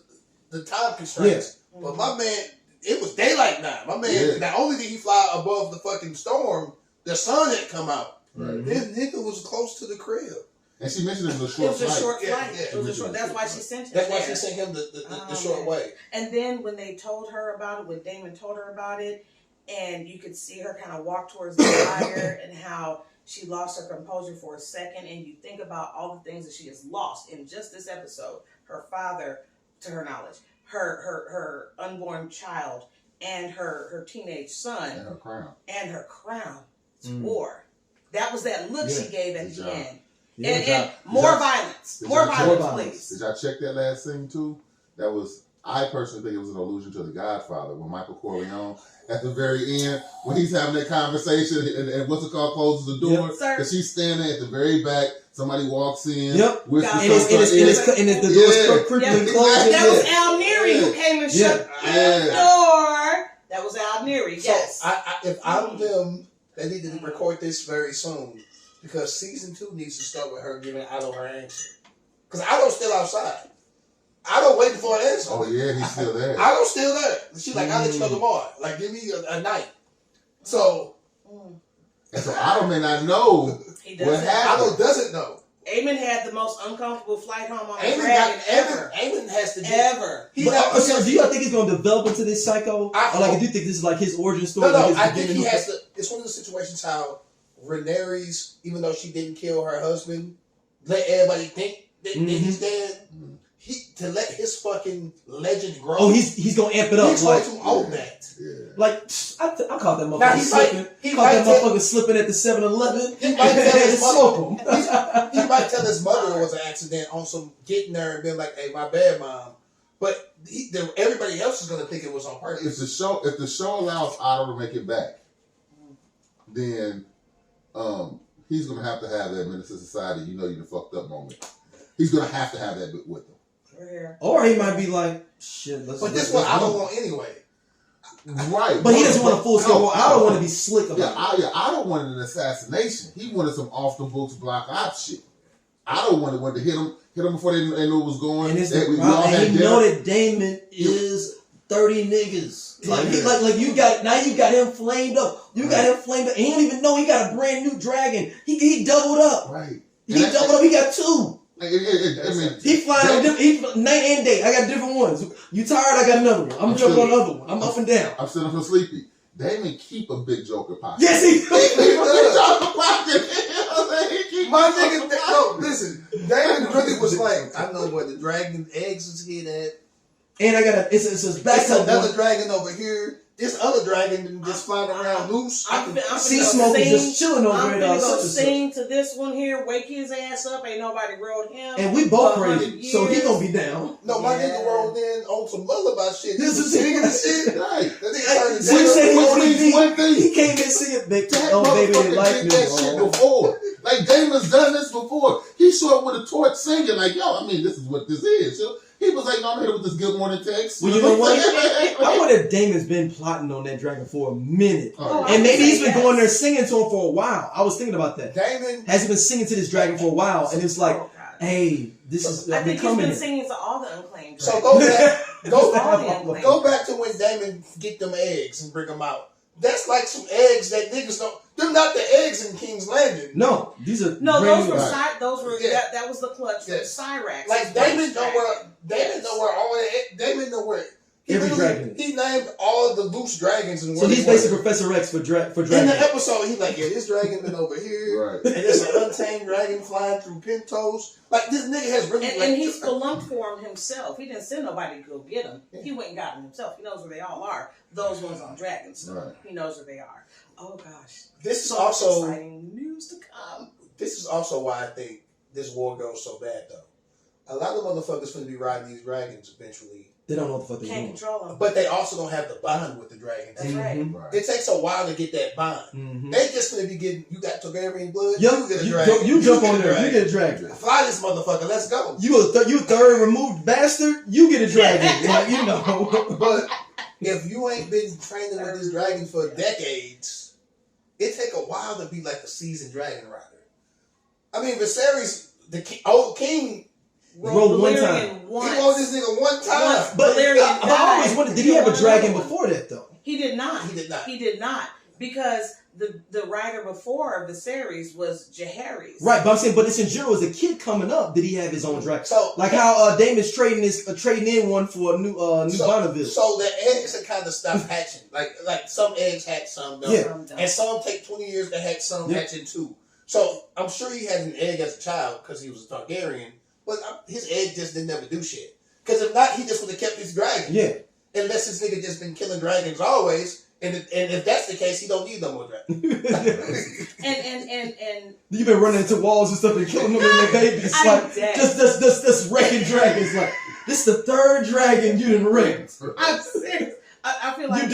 A: the time constraints.
B: Yeah.
A: But my man, it was daylight now. My man, not only did he fly above the fucking storm, the sun had come out.
D: Right.
A: This nigga was close to the crib.
D: And she mentioned it was a
C: it
D: short
C: was a
D: flight.
C: short
A: Yeah,
C: flight.
A: yeah.
C: It was a short. That's why she sent him.
A: That's why
C: there.
A: she sent him the short
C: man.
A: way.
C: And then when they told her about it, when Daemon told her about it, and you could see her kind of walk towards the fire and how she lost her composure for a second, and you think about all the things that she has lost in just this episode. Her father, to her knowledge, her unborn child, and her teenage son
D: And her crown.
C: and her crown. It's
B: Mm.
C: war. That was that look
B: Yeah.
C: she gave at
D: Good
C: the
D: job.
C: end.
B: Yeah,
C: And
D: Did
C: more
D: y'all-
C: violence.
D: did
C: More
D: y'all check-
C: violence,
B: More violence.
C: please.
D: Did y'all check that last scene too? That was, I personally think it was an allusion to The Godfather when Michael Corleone at the very end when he's having that conversation and what's it called closes the door
C: Yep, sir.
D: and she's standing at the very back. Somebody walks in.
B: Yep.
D: whispers
C: And
B: And it's
D: something
B: and the
D: Yeah.
B: door's creeping
C: Yeah.
B: closing.
C: That was
B: Yeah.
C: Al Neary who came and
B: Yeah.
C: shut
D: Yeah.
C: the door. That was Al Neary,
A: So
C: yes.
A: if I'm them, they need to record this very soon because season 2 needs to start with her giving Otto her answer. Because Otto's still outside. Otto waiting for an answer.
D: Oh yeah, he's still there.
A: Otto's still there. She's like, I'll let you know tomorrow. Like, give me a night. So
C: Mm.
D: And so Otto may not know
C: He
D: what
C: doesn't.
D: happened.
A: Otto doesn't know.
C: Aemon had the most uncomfortable flight home on the
A: Aemon
C: dragon ever.
A: Aemon has to get.
C: Ever.
A: He
B: But,
A: not,
B: so do y'all think he's going to develop into this psycho?
A: I
B: Or like,
A: hope-
B: do you think this is like his origin story?
A: No,
B: like his
A: I think
B: beginning
A: he
B: of-
A: has to. It's one of the situations how Rhaenyra's, even though she didn't kill her husband, let everybody think that he's dead.
D: Mhm.
A: To let his fucking legend grow.
B: Oh, he's going to amp it up.
A: He's going
B: Like,
A: to own that.
D: Yeah.
B: like I caught that
A: Now,
B: motherfucker
A: he
B: slipping.
A: might- he
B: Caught
A: might
B: that
A: tell-
B: motherfucker slipping at the 7-Eleven.
A: He might tell his
B: Smoke him.
A: He might tell his mother it was an accident on some getting there and being like, "Hey, my bad, mom." But everybody else is gonna think it was on
D: If
A: purpose.
D: the show allows Otto to make it back, then he's gonna have to have that Menace to Society. You know, you the fucked up moment. He's gonna have to have that bit with him.
C: We're here.
B: Or he might be like, shit, let's
A: But this
B: let's
A: one I
B: go.
A: don't want anyway.
D: Right.
B: But he doesn't want a full scale war. I don't want to be slick about it.
D: I don't want an assassination. He wanted some off the books black ops shit. I don't want to hit him before they knew it was going.
B: And it's
D: That
B: the
D: we all
B: problem.
D: had
B: And you
D: dinner.
B: know that Damon is 30 niggas. Like,
A: Yeah.
B: like you got him flamed up. You got him flamed up. And he don't even know he got a brand new dragon. He doubled up.
D: Right.
B: He doubled up. He got 2.
D: I mean,
B: He flying on different night and day. I got different ones. You tired? I got another one. I'm jumping on another one. I'm up and down.
D: I'm sitting up sleepy. Damon keep a big Joker pocket.
B: Yes, he
D: He keep a big Joker pocket. He keep
A: My
D: a Joker
A: nigga,
D: pocket.
A: no, listen. Damon really was like, I know where the dragon eggs is hid at.
B: And I got a. It's a
A: There's
B: backup
A: another
B: one.
A: dragon over here. This other dragon just flying around loose.
C: I'm
B: Sea
C: finna
B: smoke is
C: sing-
B: just chilling over
C: I'm
B: it.
C: finna go
B: Such and such.
C: sing to this one here, wake his ass up, ain't nobody rode him.
B: And we both
C: for 100
B: crazy, so he
C: years.
B: gonna be down.
A: No, my
C: Yeah.
A: nigga rolled in on some lullaby shit.
B: This
A: He was
B: is-
A: singing the shit.
D: Right.
A: That nigga turned
B: So you say he
D: One
B: on
D: thing,
B: TV?
D: one thing.
B: He came in singing, baby.
D: That
B: Oh, baby, they
D: motherfucker
B: like
D: did
B: me.
D: that shit
B: bro.
D: before. Like Damon's done this before. He showed up with a torch singing like, yo, I mean, this is what this is. Yo. He was like, no, I'm here with this good morning text.
B: Well, you know what? I wonder if Damon's been plotting on that dragon for a minute.
D: Oh,
B: And maybe he's been
C: Yes.
B: going there singing to him for a while. I was thinking about that.
A: Damon.
B: Has he been singing to this dragon for a while? And it's like,
C: Oh, God.
B: hey, this is
C: I
B: I've been
C: think he's
B: coming.
C: been
B: here.
C: singing to all the unclaimed
A: So
C: dragons.
A: go back.
C: Go
A: Go back to when Damon get them eggs and bring them out. That's like some eggs that niggas don't. They're not the eggs in King's Landing.
B: No, these are
C: No,
B: brand
C: those
B: new.
C: were
D: Right.
C: those were
A: Yeah.
C: that was the clutch from
A: Yeah.
C: Cyrax.
A: Like
C: his
A: Damon
C: first
A: know
C: dragon.
A: where Damon know where all the Damon know where
B: Every
A: literally-
B: dragon.
A: He named all the loose dragons and
B: So
A: where
B: he's
A: they were.
B: basically Professor X for
A: In
B: dragon.
A: the episode, he's like, yeah, this dragon been over here.
D: Right.
A: And there's an untamed dragon flying through Pintos. Like this nigga has really
C: And,
A: like,
C: and he spelunked for him himself. He didn't send nobody to go get him. He went and got them himself. He knows where they all are. Those ones on dragons. So
D: Right.
C: he knows where they are. Oh gosh.
A: this is
C: So
A: also
C: exciting news to come.
A: this is also why I think this war goes so bad though. A lot of motherfuckers finna be riding these dragons eventually.
B: They don't know what the fuck they're
C: Can't
B: doing.
C: control them.
A: But they also don't have the bond with the dragons.
C: That's right.
B: Mhm.
D: Right.
A: It takes a while to get that bond.
B: Mhm.
A: They just gonna be getting you got Targaryen blood,
B: Yup,
A: you get a
B: you,
A: dragon.
B: you jump
A: get
B: on
A: a
B: there, you
A: dragon.
B: get a dragon.
A: Fly this motherfucker, let's go.
B: You a third removed bastard, you get a dragon. Like, you know.
A: But if you ain't been training with this dragon for decades, it take a while to be like a seasoned dragon rider. I mean, Viserys, the old king,
B: Rolled one
C: Valyrian
B: time.
A: he
C: once.
A: rode this nigga one time.
C: Once.
B: But
C: Valyrian
B: I always
C: died.
B: wondered, did he have a
C: He
B: dragon
C: wanted
B: before that though?
C: He did not.
A: He did not.
C: He did not. Because the writer before Viserys was Jaehaerys.
B: Right, but I'm saying, but it's in general, as a kid coming up, did he have his own dragon?
A: So
B: Like how Damon's trading in one for a new Bonneville.
A: So the eggs have kind of stopped hatching. Like some eggs hatch, some don't.
B: Yeah.
A: And some take 20 years to hatch, some
B: Yeah.
A: hatch in 2. So I'm sure he had an egg as a child because he was a Targaryen, but his egg just didn't never do shit. Because if not, he just would have kept his dragon.
B: Yeah.
A: unless this nigga just been killing dragons always. And if that's the case, he don't need no more dragons.
C: and
B: You've been running into walls and stuff and killing them and their babies. Like, just wrecking dragons. Like, this is the third dragon you done wrecked.
C: I'm serious. I feel like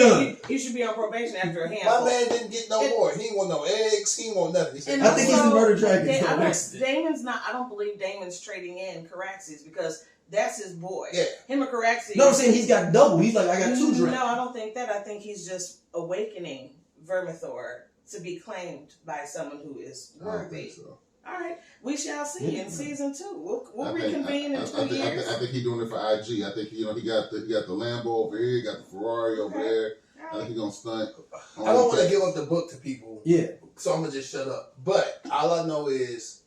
C: you should be on probation after a handful.
A: My man didn't get no more. He didn't want no eggs. He didn't want nothing. He said,
B: I think he's a murder dragon.
C: Daemon's not. I don't believe Daemon's trading in Caraxes because that's his boy.
A: Yeah.
C: Him and Caraxes.
B: No, I'm saying he's got double. He's like, I got 2 dragons.
C: No, I don't think that. I think he's just awakening Vermithor to be claimed by someone who is worthy.
D: I don't think so.
C: All right, we shall see in season 2. We'll reconvene in 2 years.
D: I think he's doing it for IG. I think he got the Lambo over here, he got the Ferrari over there. I think he's gonna stunt.
A: I don't want to give up the book to people.
B: Yeah.
A: So I'm gonna just shut up. But all I know is,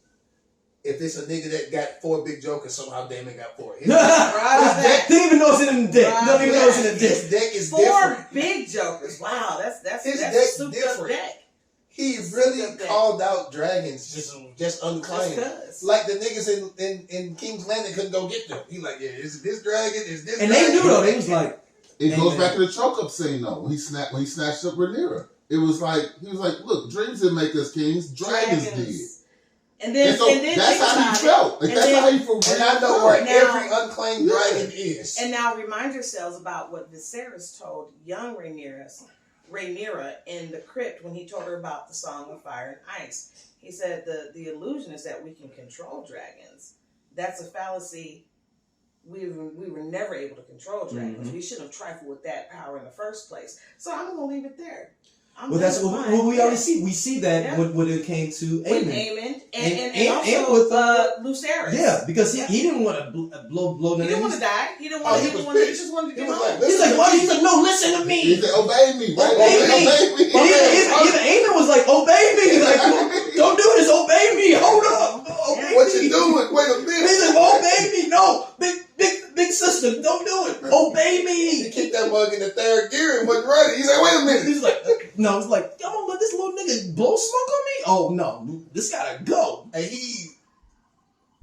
A: if it's a nigga that got 4 big jokers, somehow Daemon got 4. His
B: deck, didn't even know it's in the deck. Don't even know it's in the deck.
A: His deck is
C: 4
A: different.
C: big jokers. Wow, that's
A: His
C: a
A: deck's
C: souped
A: different.
C: up deck.
A: He really called out dragons just unclaimed. Like the niggas in King's Landing couldn't go get them. He like, yeah, is this dragon? Is this?
B: And
A: dragon?
B: they knew though. They was like,
D: it goes back to the choke up scene though. When he snatched up Rhaenyra. It was like he was like, look, dreams didn't make us kings, dragons did.
C: And then
D: that's how he felt. Like, that's how he felt.
A: And I know where every unclaimed dragon is.
C: And now remind yourselves about what Viserys told young Rhaenyra in the crypt when he told her about the Song of Fire and Ice. He said the illusion is that we can control dragons. That's a fallacy. We were never able to control dragons. We shouldn't have trifled with that power in the first place. So I'm going to leave it there.
B: Well, that's what we already see. We see that when it came to Aemon.
C: With Aemon and also
B: with
C: Lucerys.
B: Yeah, because he didn't want to blow the
C: He didn't want to die. He didn't want. He just wanted to get home.
B: He's like, why? He's like, no, listen to me.
D: He said, obey me. Right?
B: Obey me. Even Aemon was like, obey me. Like, don't do this. Obey me. Hold up. Obey
A: what
B: me.
A: you doing? Wait a minute.
B: He's like, obey me. No, big sister, don't do it. Obey me.
A: He kicked that mug in the 3rd gear and wasn't ready. He's like, wait a minute.
B: He's like, no, it's like, I'm gonna let this little nigga blow smoke on me? Oh, no, this gotta go.
A: And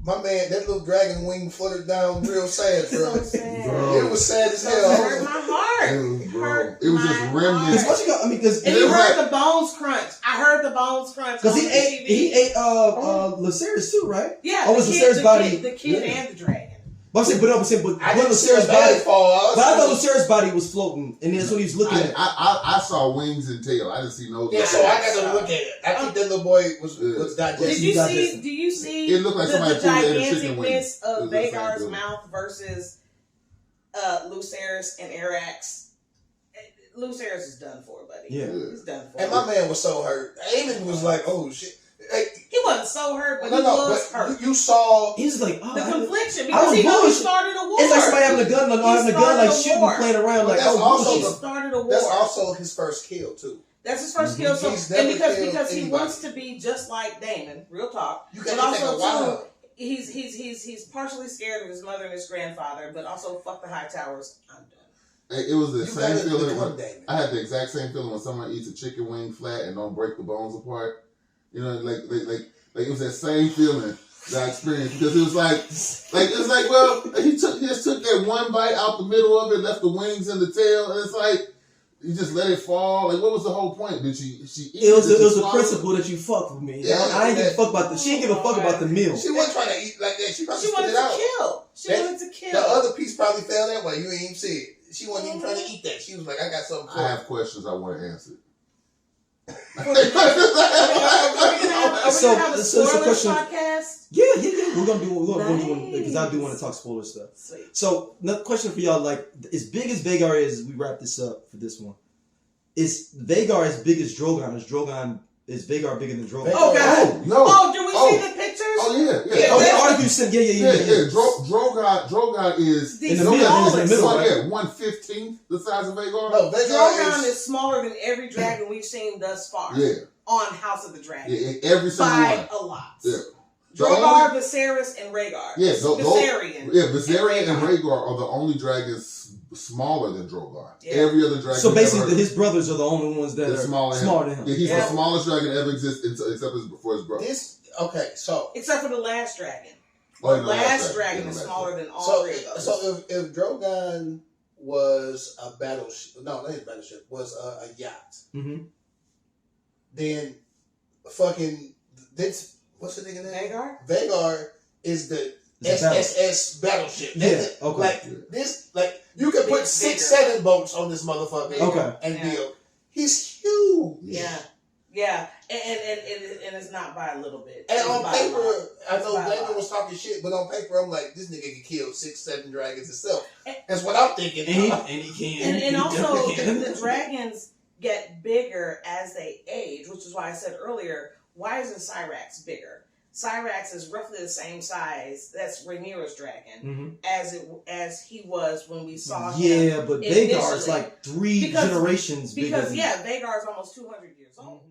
A: my man, that little dragon wing fluttered down real sad, bro.
C: So sad.
A: It was sad as hell.
C: It hurt my heart.
D: It was just remnants.
B: What you got? I mean, because
C: and you heard the bones crunch. I heard the bones crunch.
B: Because he ate Lucerys too, right?
C: Yeah.
B: Oh, was Lucerys' body?
C: The kid and the dragon.
B: But when Lucerys'
A: body
B: body
A: fall.
B: But I thought Lucerys' body was floating, and that's when he was looking at it.
D: I saw wings and tail. I didn't see nose.
A: Yeah, so I got to look at it. I think that little boy was digesting.
C: Do you see?
D: It looked like somebody
C: the
D: pulled it in chicken
C: giganticness of
D: wings.
C: Vagar's mouth versus Lucerys and Arax. Lucerys is done for, buddy.
B: Yeah,
C: he's done for.
A: And my man was so hurt. Aemon was like, "Oh shit."
C: He wasn't so hurt, but he was hurt.
A: You saw
B: he's like the
C: confliction because he knows he started a war.
B: It's like somebody having a gun, like shooting, playing around. Like,
A: he
C: started a war.
A: That's also his first kill too.
C: That's his first kill. So, and because he wants to be just like Daemon, real talk.
A: You gotta take a while.
C: He's partially scared of his mother and his grandfather, but also fuck the high towers. I'm done.
D: It was the same feeling. I had the exact same feeling when someone eats a chicken wing flat and don't break the bones apart. You know, like it was that same feeling that I experienced because it was like well, he just took that one bite out the middle of it, left the wings and the tail, and it's like you just let it fall. Like, what was the whole point? Did she eat it?
B: It was the principle that you fuck with me. Yeah, I didn't give a fuck about she didn't give a fuck about the meal.
A: She wasn't trying to eat like that. She probably
C: wanted to kill. She wanted to kill.
A: The other piece probably fell that way. You ain't even see it. She wasn't even trying to eat that. She was like, I got something for
D: I have questions I want to answer.
C: Are we gonna have a spoilers podcast?
B: Yeah. We're gonna do one because I do want to talk spoiler stuff.
C: Sweet.
B: So, another question for y'all: like, as big as Vhagar is, we wrap this up for this one. Is Vhagar as big as Drogon? Is Vhagar bigger than Drogon?
C: Oh God!
D: No!
C: Oh, do we see the pictures?
D: Oh yeah.
B: Oh, the article you sent. Yeah.
D: Drogon is
C: in
B: the middle.
D: Yeah, 1/15 the size of Vhagar.
A: No,
C: Drogon is smaller than every dragon we've seen thus far.
D: Yeah.
C: On House of the Dragon.
D: Yeah, every single
C: by
D: one.
C: a lot.
D: Yeah.
C: Drogon, Viserys, and Rhaegar.
D: Yeah,
C: Viserion
D: and Rhaegar are the only dragons smaller than Drogon. Yeah. Every other dragon.
B: So basically, his brothers are the only ones that are smaller than him.
D: Yeah, he's the smallest dragon ever existed, except for his brother.
C: Except for the last dragon.
D: Oh,
C: the last dragon is smaller than all three of those.
A: So if Drogon was a battleship. No, not a battleship. Was a yacht.
B: Mm-hmm.
A: Then fucking this. What's the nigga name? Vagar is the SSS battleship.
B: Yeah. Okay.
A: Like this. Like you could put 6-7 boats on this motherfucker.
B: Okay.
A: And deal. He's huge.
C: Yeah. Yeah, and it's not by a little bit.
A: And
C: It's
A: on
C: by a
A: paper,
C: lot.
A: I
C: It's
A: know
C: by a
A: Daemon
C: lot.
A: was talking shit, but on paper, I'm like, this nigga can kill 6-7 dragons himself. That's what I'm thinking.
B: And he can.
C: And
B: He
C: also,
B: definitely can.
C: the dragons get bigger as they age, which is why I said earlier, why isn't Cyrax bigger? Cyrax is roughly the same size. That's Rhaenyra's dragon, as he was when we saw him.
B: Yeah, but Vagar is
C: initially.
B: like 3 generations bigger.
C: Because
B: than
C: Vagar is almost 200 years old.